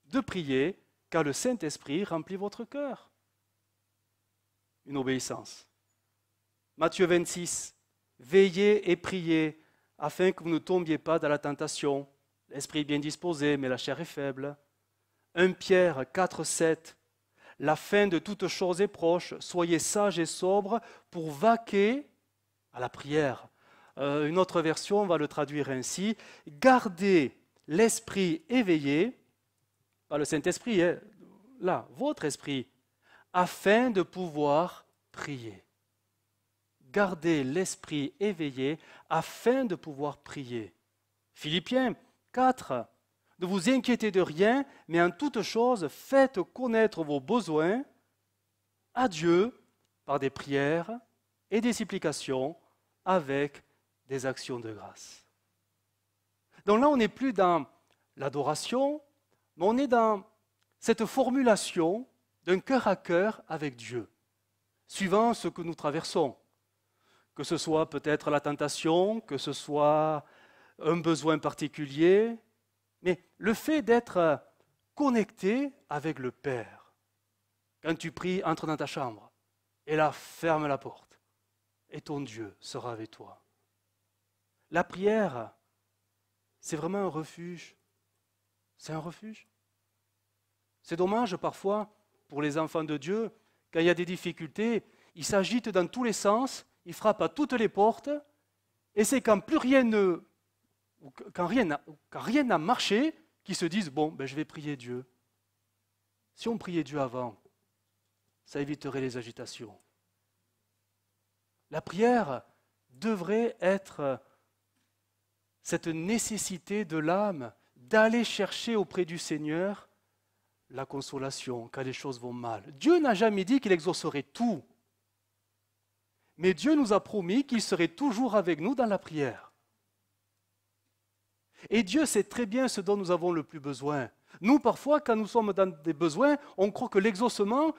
de prier car le Saint-Esprit remplit votre cœur. Une obéissance. Matthieu 26, veillez et priez afin que vous ne tombiez pas dans la tentation. L'esprit est bien disposé, mais la chair est faible. 1 Pierre 4, 7, la fin de toute chose est proche, soyez sages et sobres pour vaquer à la prière. Une autre version va le traduire ainsi, gardez l'esprit éveillé, pas le Saint-Esprit, là, votre esprit, afin de pouvoir prier. Gardez l'esprit éveillé afin de pouvoir prier. Philippiens 4. Ne vous inquiétez de rien, mais en toute chose, faites connaître vos besoins à Dieu par des prières et des supplications avec des actions de grâce. Donc là, on n'est plus dans l'adoration, mais on est dans cette formulation d'un cœur à cœur avec Dieu, suivant ce que nous traversons, que ce soit peut-être la tentation, que ce soit un besoin particulier, mais le fait d'être connecté avec le Père. Quand tu pries, entre dans ta chambre, et là, ferme la porte, et ton Dieu sera avec toi. La prière, c'est vraiment un refuge. C'est un refuge. C'est dommage parfois, pour les enfants de Dieu, quand il y a des difficultés, ils s'agitent dans tous les sens, ils frappent à toutes les portes, et c'est quand plus rien ne ou quand rien n'a marché, qui se disent, bon, ben, je vais prier Dieu. Si on priait Dieu avant, ça éviterait les agitations. La prière devrait être cette nécessité de l'âme d'aller chercher auprès du Seigneur la consolation quand les choses vont mal. Dieu n'a jamais dit qu'il exaucerait tout, mais Dieu nous a promis qu'il serait toujours avec nous dans la prière. Et Dieu sait très bien ce dont nous avons le plus besoin. Nous, parfois, quand nous sommes dans des besoins, on croit que l'exaucement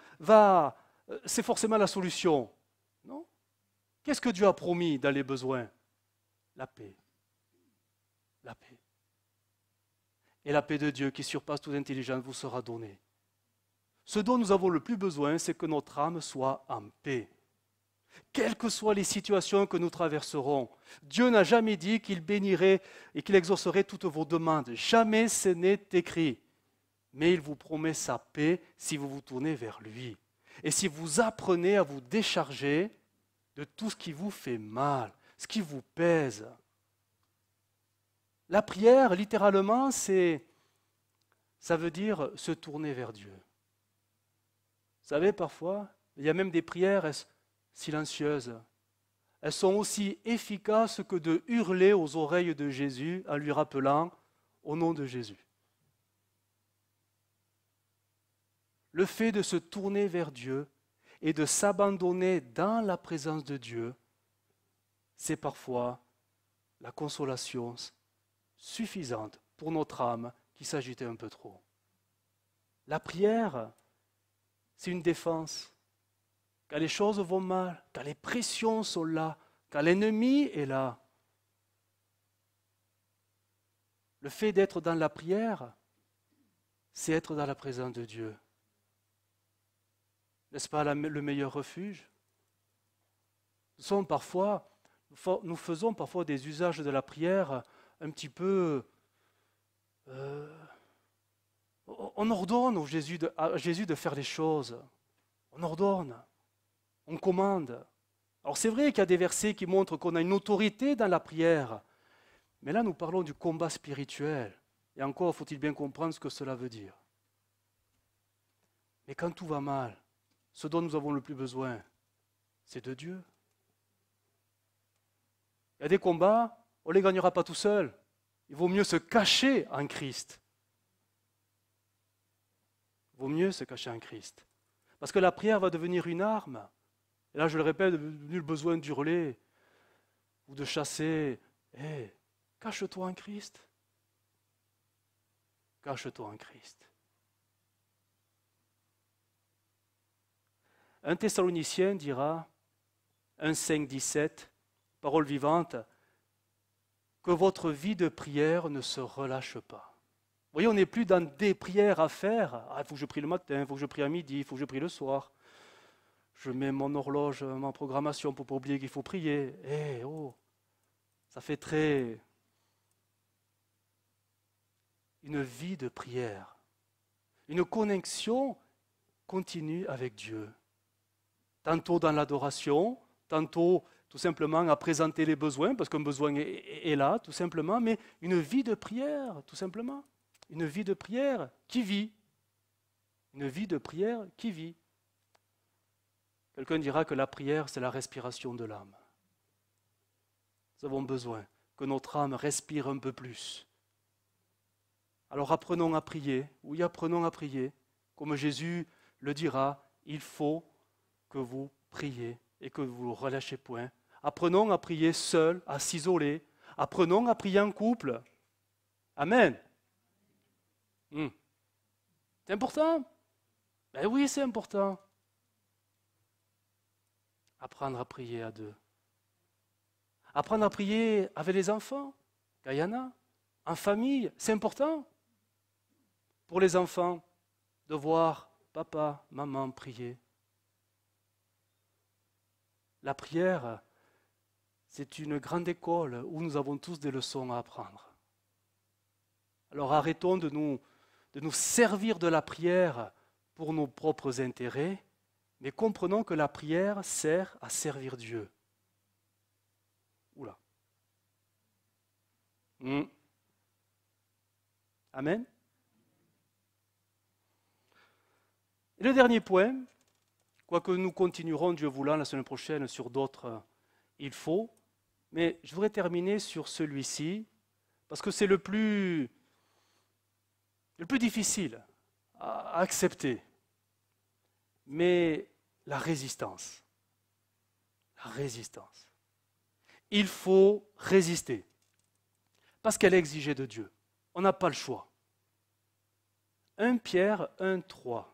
c'est forcément la solution. Non? Qu'est-ce que Dieu a promis dans les besoins? La paix. La paix. Et la paix de Dieu qui surpasse toute intelligence vous sera donnée. Ce dont nous avons le plus besoin, c'est que notre âme soit en paix. Quelles que soient les situations que nous traverserons, Dieu n'a jamais dit qu'il bénirait et qu'il exaucerait toutes vos demandes. Jamais ce n'est écrit. Mais il vous promet sa paix si vous vous tournez vers lui. Et si vous apprenez à vous décharger de tout ce qui vous fait mal, ce qui vous pèse. La prière, littéralement, ça veut dire se tourner vers Dieu. Vous savez, parfois, il y a même des prières silencieuses. Elles sont aussi efficaces que de hurler aux oreilles de Jésus en lui rappelant au nom de Jésus. Le fait de se tourner vers Dieu et de s'abandonner dans la présence de Dieu, c'est parfois la consolation suffisante pour notre âme qui s'agitait un peu trop. La prière, c'est une défense. Quand les choses vont mal, quand les pressions sont là, quand l'ennemi est là. Le fait d'être dans la prière, c'est être dans la présence de Dieu. N'est-ce pas le meilleur refuge? Nous faisons parfois des usages de la prière un petit peu... on ordonne à Jésus de faire les choses. On ordonne. On commande. Alors c'est vrai qu'il y a des versets qui montrent qu'on a une autorité dans la prière. Mais là, nous parlons du combat spirituel. Et encore, faut-il bien comprendre ce que cela veut dire. Mais quand tout va mal, ce dont nous avons le plus besoin, c'est de Dieu. Il y a des combats, on ne les gagnera pas tout seul. Il vaut mieux se cacher en Christ. Il vaut mieux se cacher en Christ. Parce que la prière va devenir une arme. Et là, je le répète, nul besoin d'hurler ou de chasser. Cache-toi en Christ. Cache-toi en Christ. 1 Thessalonicien dira, 1,5,17, parole vivante, que votre vie de prière ne se relâche pas. Vous voyez, on n'est plus dans des prières à faire. Il faut que je prie le matin, il faut que je prie à midi, il faut que je prie le soir. Je mets mon horloge, ma programmation pour ne pas oublier qu'il faut prier. Ça fait très... Une vie de prière. Une connexion continue avec Dieu. Tantôt dans l'adoration, tantôt tout simplement à présenter les besoins, parce qu'un besoin est là, tout simplement, mais une vie de prière, tout simplement. Une vie de prière qui vit. Une vie de prière qui vit. Quelqu'un dira que la prière, c'est la respiration de l'âme. Nous avons besoin que notre âme respire un peu plus. Alors apprenons à prier, oui, apprenons à prier. Comme Jésus le dira, il faut que vous priez et que vous ne relâchez point. Apprenons à prier seul, à s'isoler. Apprenons à prier en couple. Amen. C'est important? Ben oui, c'est important. Apprendre à prier à deux. Apprendre à prier avec les enfants, quand il y en a, en famille, c'est important. Pour les enfants, de voir papa, maman prier. La prière, c'est une grande école où nous avons tous des leçons à apprendre. Alors arrêtons de nous servir de la prière pour nos propres intérêts, mais comprenons que la prière sert à servir Dieu. Oula. Amen. Et le dernier point, quoique nous continuerons, Dieu voulant, la semaine prochaine sur d'autres, il faut, mais je voudrais terminer sur celui-ci, parce que c'est le plus difficile à accepter. Mais la résistance. La résistance. Il faut résister. Parce qu'elle est exigée de Dieu. On n'a pas le choix. 1 Pierre 1,3.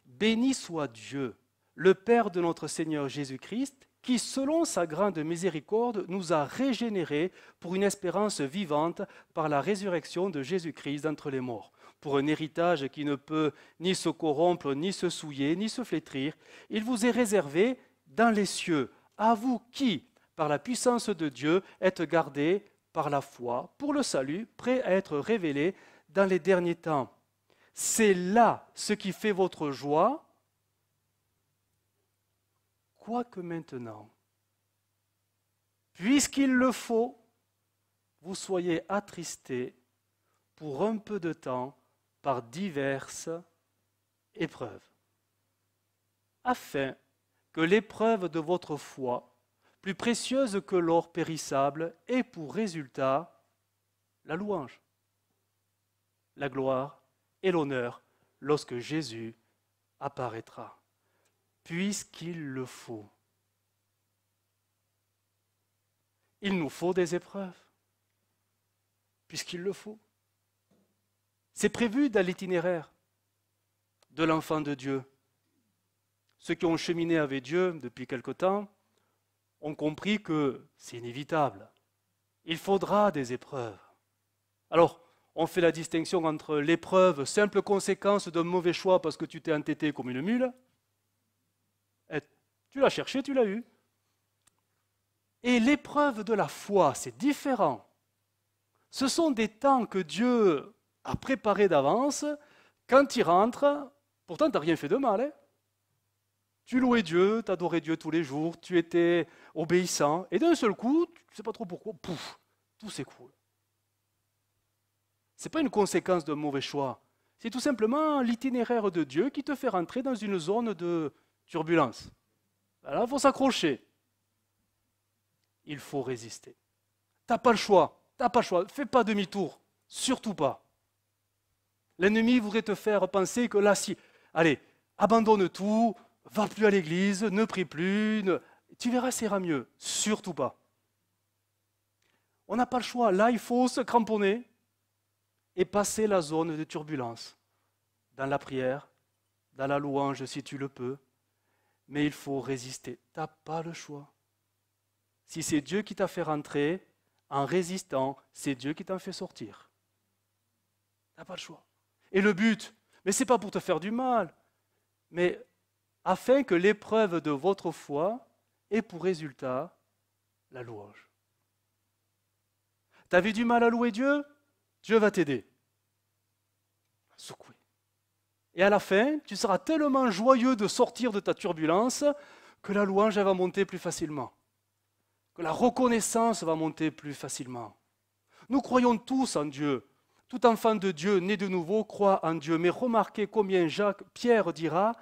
Béni soit Dieu, le Père de notre Seigneur Jésus-Christ, qui, selon sa grande miséricorde, nous a régénérés pour une espérance vivante par la résurrection de Jésus-Christ d'entre les morts, pour un héritage qui ne peut ni se corrompre, ni se souiller, ni se flétrir. Il vous est réservé dans les cieux, à vous qui, par la puissance de Dieu, êtes gardés par la foi pour le salut, prêt à être révélé dans les derniers temps. C'est là ce qui fait votre joie, quoique maintenant, puisqu'il le faut, vous soyez attristés pour un peu de temps par diverses épreuves, afin que l'épreuve de votre foi, plus précieuse que l'or périssable, ait pour résultat la louange, la gloire et l'honneur lorsque Jésus apparaîtra, puisqu'il le faut. Il nous faut des épreuves, puisqu'il le faut. C'est prévu dans l'itinéraire de l'enfant de Dieu. Ceux qui ont cheminé avec Dieu depuis quelque temps ont compris que c'est inévitable. Il faudra des épreuves. Alors, on fait la distinction entre l'épreuve, simple conséquence d'un mauvais choix parce que tu t'es entêté comme une mule, et tu l'as cherché, tu l'as eu. Et l'épreuve de la foi, c'est différent. Ce sont des temps que Dieu a préparés d'avance. Quand tu rentres, pourtant tu n'as rien fait de mal. Hein? Tu louais Dieu, tu adorais Dieu tous les jours, tu étais obéissant, et d'un seul coup, tu ne sais pas trop pourquoi, pouf, tout s'écroule. Ce n'est pas une conséquence d'un mauvais choix. C'est tout simplement l'itinéraire de Dieu qui te fait rentrer dans une zone de turbulence. Là, il faut s'accrocher. Il faut résister. Tu n'as pas le choix. Fais pas demi-tour. Surtout pas. L'ennemi voudrait te faire penser que là, si, allez, abandonne tout, va plus à l'église, ne prie plus, tu verras, ça ira mieux. Surtout pas. On n'a pas le choix. Là, il faut se cramponner et passer la zone de turbulence, dans la prière, dans la louange si tu le peux, mais il faut résister. Tu n'as pas le choix. Si c'est Dieu qui t'a fait rentrer, en résistant, c'est Dieu qui t'en fait sortir. Tu n'as pas le choix. Et le but, mais ce n'est pas pour te faire du mal, mais afin que l'épreuve de votre foi ait pour résultat la louange. Tu avais du mal à louer Dieu? Dieu va t'aider. Secouer. Et à la fin, tu seras tellement joyeux de sortir de ta turbulence que la louange va monter plus facilement. Que la reconnaissance va monter plus facilement. Nous croyons tous en Dieu. Tout enfant de Dieu né de nouveau croit en Dieu. Mais remarquez combien Pierre dira,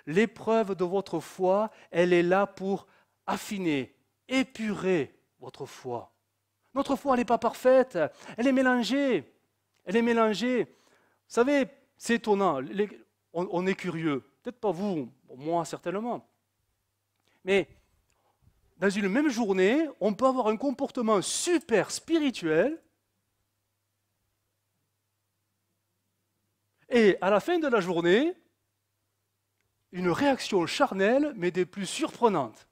l'épreuve de votre foi, elle est là pour affiner, épurer votre foi. Notre foi, elle n'est pas parfaite, elle est mélangée. Elle est mélangée. Vous savez, c'est étonnant, on est curieux. Peut-être pas vous, moi certainement. Mais dans une même journée, on peut avoir un comportement super spirituel et à la fin de la journée, une réaction charnelle, mais des plus surprenantes,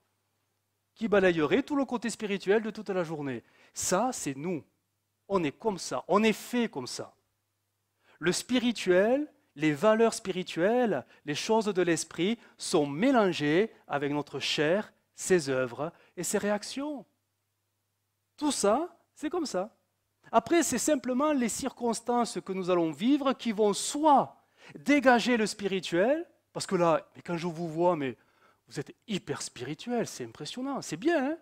qui balayerait tout le côté spirituel de toute la journée. Ça, c'est nous. On est comme ça, on est fait comme ça. Le spirituel, les valeurs spirituelles, les choses de l'esprit sont mélangées avec notre chair, ses œuvres et ses réactions. Tout ça, c'est comme ça. Après, c'est simplement les circonstances que nous allons vivre qui vont soit dégager le spirituel, parce que là, mais quand je vous vois, mais vous êtes hyper spirituel, c'est impressionnant, c'est bien, hein?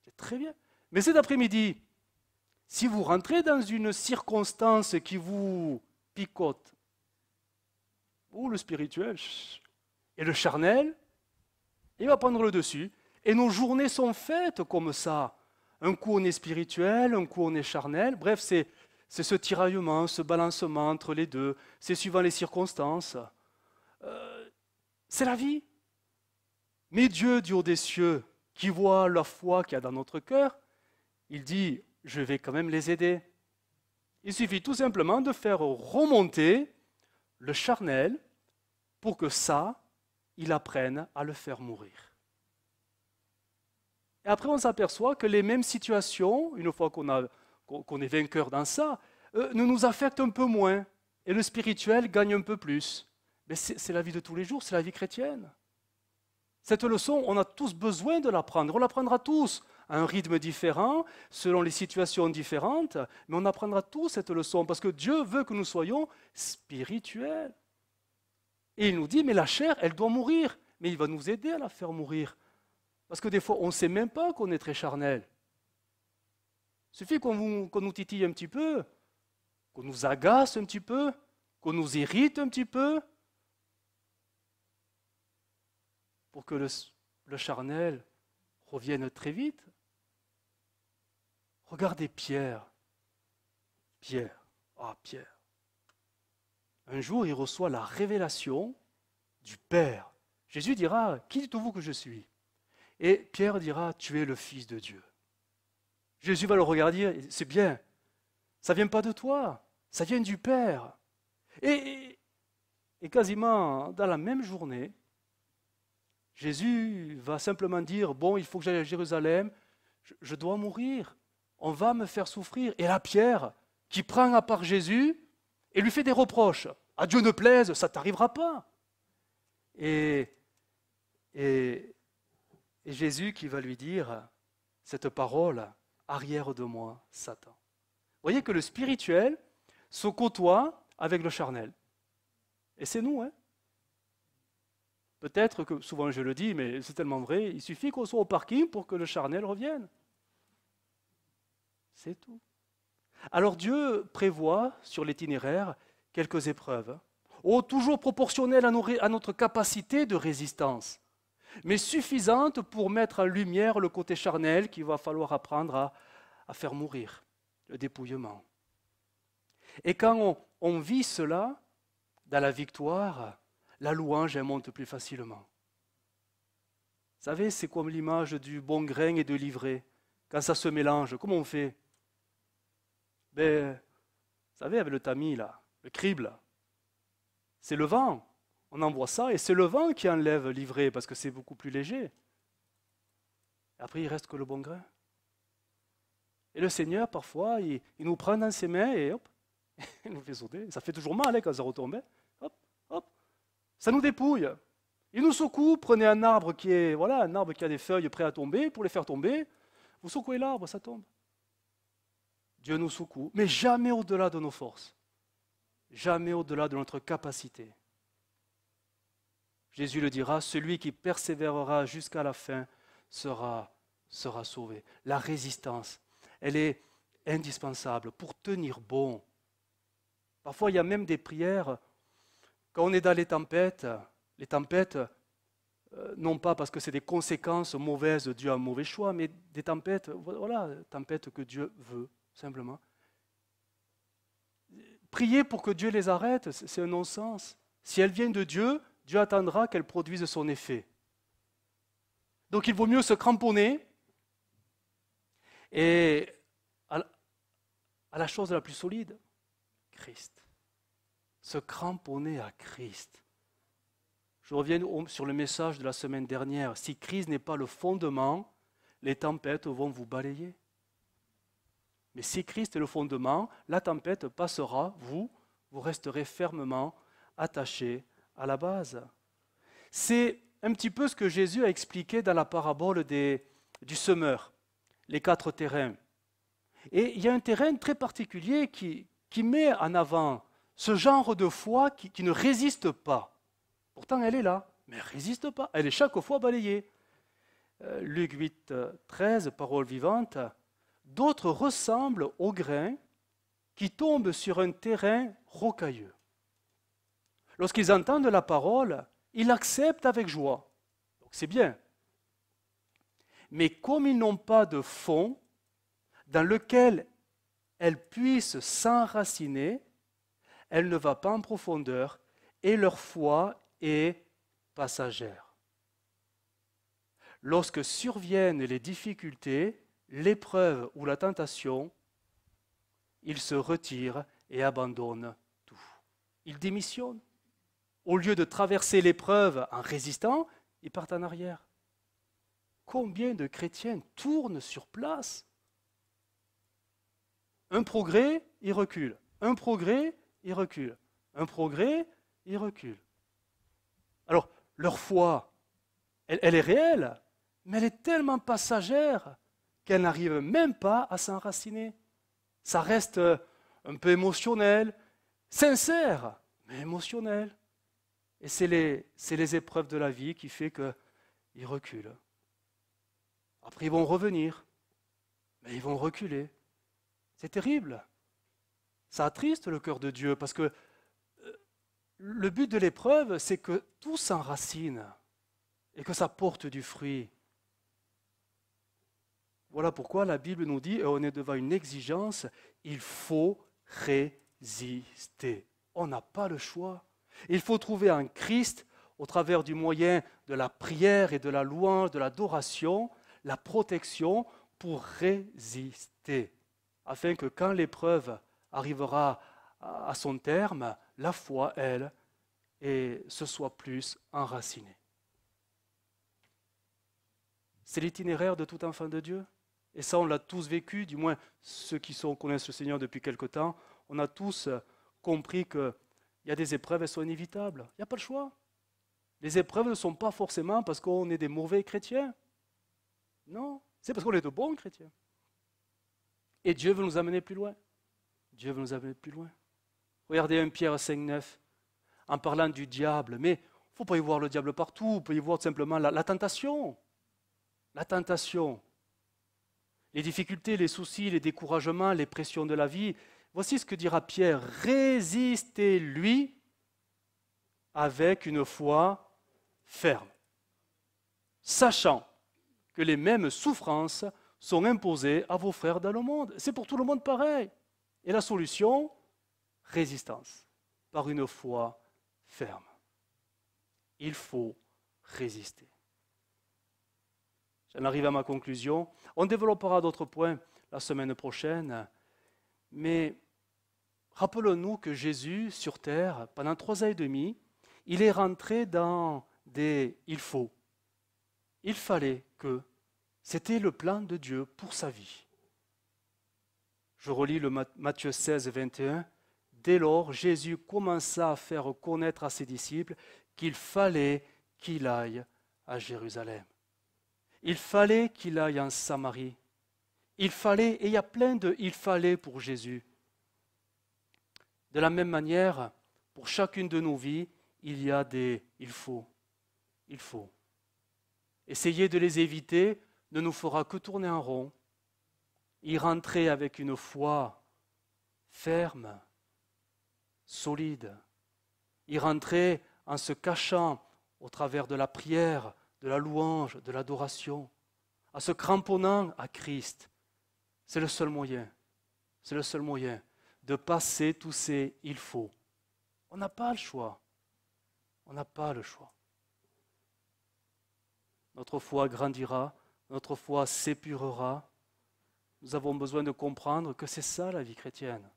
C'est très bien. Mais cet après-midi, Si vous rentrez dans une circonstance qui vous picote, ou le spirituel et le charnel, il va prendre le dessus. Et nos journées sont faites comme ça. Un coup on est spirituel, un coup on est charnel. Bref, c'est ce tiraillement, ce balancement entre les deux. C'est suivant les circonstances. C'est la vie. Mais Dieu du haut des cieux, qui voit la foi qu'il y a dans notre cœur, il dit, je vais quand même les aider. Il suffit tout simplement de faire remonter le charnel pour que ça, il apprenne à le faire mourir. Et après, on s'aperçoit que les mêmes situations, une fois qu'on est vainqueur dans ça, ne nous affectent un peu moins. Et le spirituel gagne un peu plus. Mais c'est la vie de tous les jours, c'est la vie chrétienne. Cette leçon, on a tous besoin de l'apprendre. On l'apprendra tous à un rythme différent, selon les situations différentes, mais on apprendra tous cette leçon parce que Dieu veut que nous soyons spirituels. Et il nous dit, mais la chair, elle doit mourir. Mais il va nous aider à la faire mourir. Parce que des fois, on ne sait même pas qu'on est très charnel. Il suffit qu'on nous titille un petit peu, qu'on nous agace un petit peu, qu'on nous irrite un petit peu, pour que le charnel revienne très vite. Regardez Pierre. Pierre. Un jour, il reçoit la révélation du Père. Jésus dira, « Qui dites-vous que je suis ?» Et Pierre dira, « Tu es le Fils de Dieu. » Jésus va le regarder, « C'est bien, ça ne vient pas de toi, ça vient du Père. » Et quasiment dans la même journée, Jésus va simplement dire, « Bon, il faut que j'aille à Jérusalem, je dois mourir, on va me faire souffrir. » Et là, Pierre, qui prend à part Jésus et lui fait des reproches. « À Dieu ne plaise, ça ne t'arrivera pas. » Et Jésus qui va lui dire cette parole, « Arrière de moi, Satan. » Vous voyez que le spirituel se côtoie avec le charnel. Et c'est nous, hein. Peut-être que, souvent je le dis, mais c'est tellement vrai, il suffit qu'on soit au parking pour que le charnel revienne. C'est tout. Alors Dieu prévoit sur l'itinéraire quelques épreuves, toujours proportionnelles à notre capacité de résistance, mais suffisantes pour mettre en lumière le côté charnel qu'il va falloir apprendre à faire mourir, le dépouillement. Et quand on vit cela, dans la victoire, la louange, elle monte plus facilement. Vous savez, c'est comme l'image du bon grain et de l'ivraie. Quand ça se mélange, comment on fait? Vous savez, avec le tamis, là, le crible, c'est le vent. On envoie ça et c'est le vent qui enlève l'ivraie parce que c'est beaucoup plus léger. Après, il reste que le bon grain. Et le Seigneur, parfois, il nous prend dans ses mains et hop, il nous fait sauter. Ça fait toujours mal quand ça retombe. Hop, hop. Ça nous dépouille. Il nous secoue. Prenez un arbre qui a des feuilles prêtes à tomber. Pour les faire tomber, vous secouez l'arbre, ça tombe. Dieu nous secoue, mais jamais au-delà de nos forces. Jamais au-delà de notre capacité. Jésus le dira, celui qui persévérera jusqu'à la fin sera sauvé. La résistance, elle est indispensable pour tenir bon. Parfois, il y a même des prières, quand on est dans les tempêtes, non pas parce que c'est des conséquences mauvaises dues à un mauvais choix, mais des tempêtes, tempêtes que Dieu veut, simplement. Prier pour que Dieu les arrête, c'est un non-sens. Si elles viennent de Dieu, Dieu attendra qu'elles produisent son effet. Donc il vaut mieux se cramponner et à la chose la plus solide, Christ. Se cramponner à Christ. Je reviens sur le message de la semaine dernière. Si Christ n'est pas le fondement, les tempêtes vont vous balayer. Mais si Christ est le fondement, la tempête passera, vous resterez fermement attachés à la base. C'est un petit peu ce que Jésus a expliqué dans la parabole du semeur, les 4 terrains. Et il y a un terrain très particulier qui met en avant ce genre de foi qui ne résiste pas. Pourtant, elle est là, mais elle ne résiste pas. Elle est chaque fois balayée. Luc 8, 13, parole vivante. D'autres ressemblent aux grains qui tombent sur un terrain rocailleux. Lorsqu'ils entendent la parole, ils l'acceptent avec joie. Donc c'est bien. Mais comme ils n'ont pas de fond dans lequel elles puissent s'enraciner, elle ne va pas en profondeur et leur foi est passagère. Lorsque surviennent les difficultés, l'épreuve ou la tentation, ils se retirent et abandonnent tout. Ils démissionnent. Au lieu de traverser l'épreuve en résistant, ils partent en arrière. Combien de chrétiens tournent sur place? Un progrès, ils reculent. Un progrès, ils reculent. Un progrès, ils reculent. Alors, leur foi, elle est réelle, mais elle est tellement passagère qu'elle n'arrive même pas à s'enraciner. Ça reste un peu émotionnel, sincère, mais émotionnel. Et c'est les épreuves de la vie qui font qu'ils reculent. Après, ils vont revenir, mais ils vont reculer. C'est terrible. Ça attriste le cœur de Dieu parce que le but de l'épreuve, c'est que tout s'enracine et que ça porte du fruit. Voilà pourquoi la Bible nous dit, et on est devant une exigence, il faut résister. On n'a pas le choix. Il faut trouver en Christ, au travers du moyen de la prière et de la louange, de l'adoration, la protection pour résister, afin que quand l'épreuve arrivera à son terme, la foi, elle, se soit plus enracinée. C'est l'itinéraire de tout enfant de Dieu. Et ça, on l'a tous vécu, du moins ceux qui connaissent le Seigneur depuis quelque temps, on a tous compris qu'il y a des épreuves, elles sont inévitables. Il n'y a pas le choix. Les épreuves ne sont pas forcément parce qu'on est des mauvais chrétiens. Non, c'est parce qu'on est de bons chrétiens. Et Dieu veut nous amener plus loin. Dieu veut nous amener plus loin. Regardez 1 Pierre 5,9, en parlant du diable. Mais il ne faut pas y voir le diable partout, on peut y voir tout simplement la tentation. La tentation. Les difficultés, les soucis, les découragements, les pressions de la vie. Voici ce que dira Pierre. Résistez-lui avec une foi ferme, sachant que les mêmes souffrances sont imposées à vos frères dans le monde. C'est pour tout le monde pareil. Et la solution, résistance, par une foi ferme. Il faut résister. J'en arrive à ma conclusion. On développera d'autres points la semaine prochaine, mais rappelons-nous que Jésus, sur terre, pendant 3 ans et demi, il est rentré dans des « il faut ». Il fallait que, c'était le plan de Dieu pour sa vie. Je relis le Matthieu 16, 21. Dès lors, Jésus commença à faire connaître à ses disciples qu'il fallait qu'il aille à Jérusalem. Il fallait qu'il aille en Samarie. Il fallait, et il y a plein de « il fallait » pour Jésus. De la même manière, pour chacune de nos vies, il y a des « il faut ». Il faut. Essayer de les éviter ne nous fera que tourner en rond. Y rentrer avec une foi ferme, solide. Y rentrer en se cachant au travers de la prière, de la louange, de l'adoration, en se cramponnant à Christ. C'est le seul moyen. C'est le seul moyen de passer tous ces « il faut ». On n'a pas le choix. On n'a pas le choix. Notre foi grandira, notre foi s'épurera. Nous avons besoin de comprendre que c'est ça la vie chrétienne.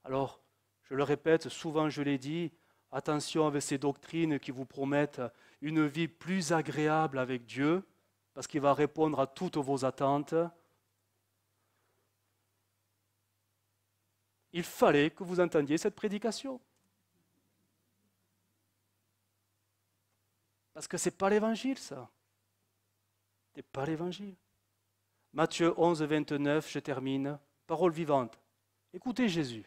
Alors, je le répète, souvent je l'ai dit, attention avec ces doctrines qui vous promettent une vie plus agréable avec Dieu, parce qu'il va répondre à toutes vos attentes. Il fallait que vous entendiez cette prédication. Parce que ce n'est pas l'évangile, ça. Ce n'est pas l'évangile. Matthieu 11, 29, je termine. Parole vivante. Écoutez Jésus.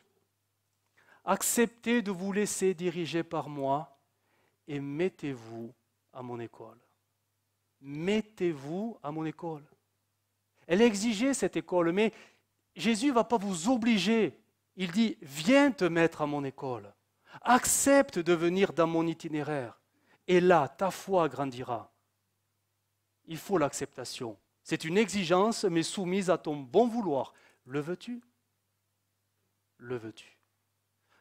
Acceptez de vous laisser diriger par moi et mettez-vous à mon école. Mettez-vous à mon école. Elle exigeait cette école, mais Jésus ne va pas vous obliger. Il dit, viens te mettre à mon école. Accepte de venir dans mon itinéraire. Et là, ta foi grandira. Il faut l'acceptation. C'est une exigence, mais soumise à ton bon vouloir. Le veux-tu? Le veux-tu?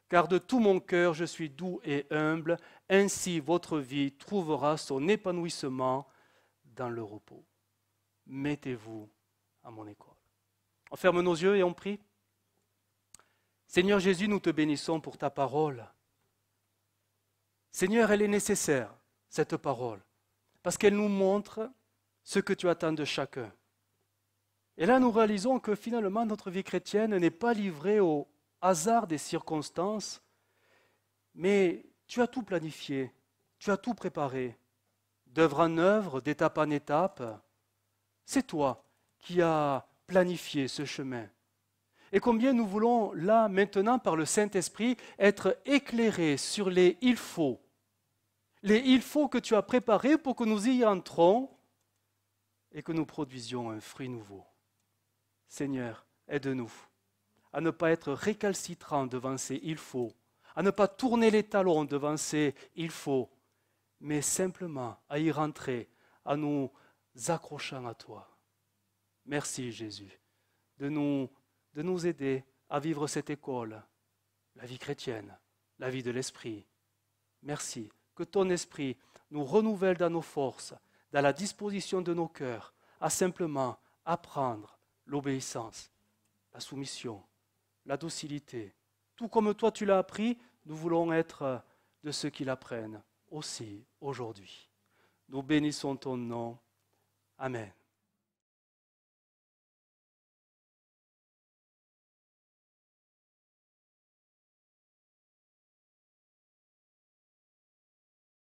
Car de tout mon cœur, je suis doux et humble. Ainsi, votre vie trouvera son épanouissement dans le repos. Mettez-vous à mon école. On ferme nos yeux et on prie. Seigneur Jésus, nous te bénissons pour ta parole. Seigneur, elle est nécessaire, cette parole, parce qu'elle nous montre ce que tu attends de chacun. Et là, nous réalisons que finalement, notre vie chrétienne n'est pas livrée au hasard des circonstances, mais tu as tout planifié, tu as tout préparé, d'œuvre en œuvre, d'étape en étape. C'est toi qui as planifié ce chemin. Et combien nous voulons, là, maintenant, par le Saint-Esprit, être éclairés sur les « il faut ». Les « il faut » que tu as préparés pour que nous y entrons et que nous produisions un fruit nouveau. Seigneur, aide-nous à ne pas être récalcitrants devant ces « il faut », à ne pas tourner les talons devant ces « il faut », mais simplement à y rentrer, à nous accrochant à toi. Merci Jésus de nous aider à vivre cette école, la vie chrétienne, la vie de l'Esprit. Merci que ton Esprit nous renouvelle dans nos forces, dans la disposition de nos cœurs, à simplement apprendre l'obéissance, la soumission, la docilité. Tout comme toi tu l'as appris, nous voulons être de ceux qui l'apprennent aussi aujourd'hui. Nous bénissons ton nom. Amen.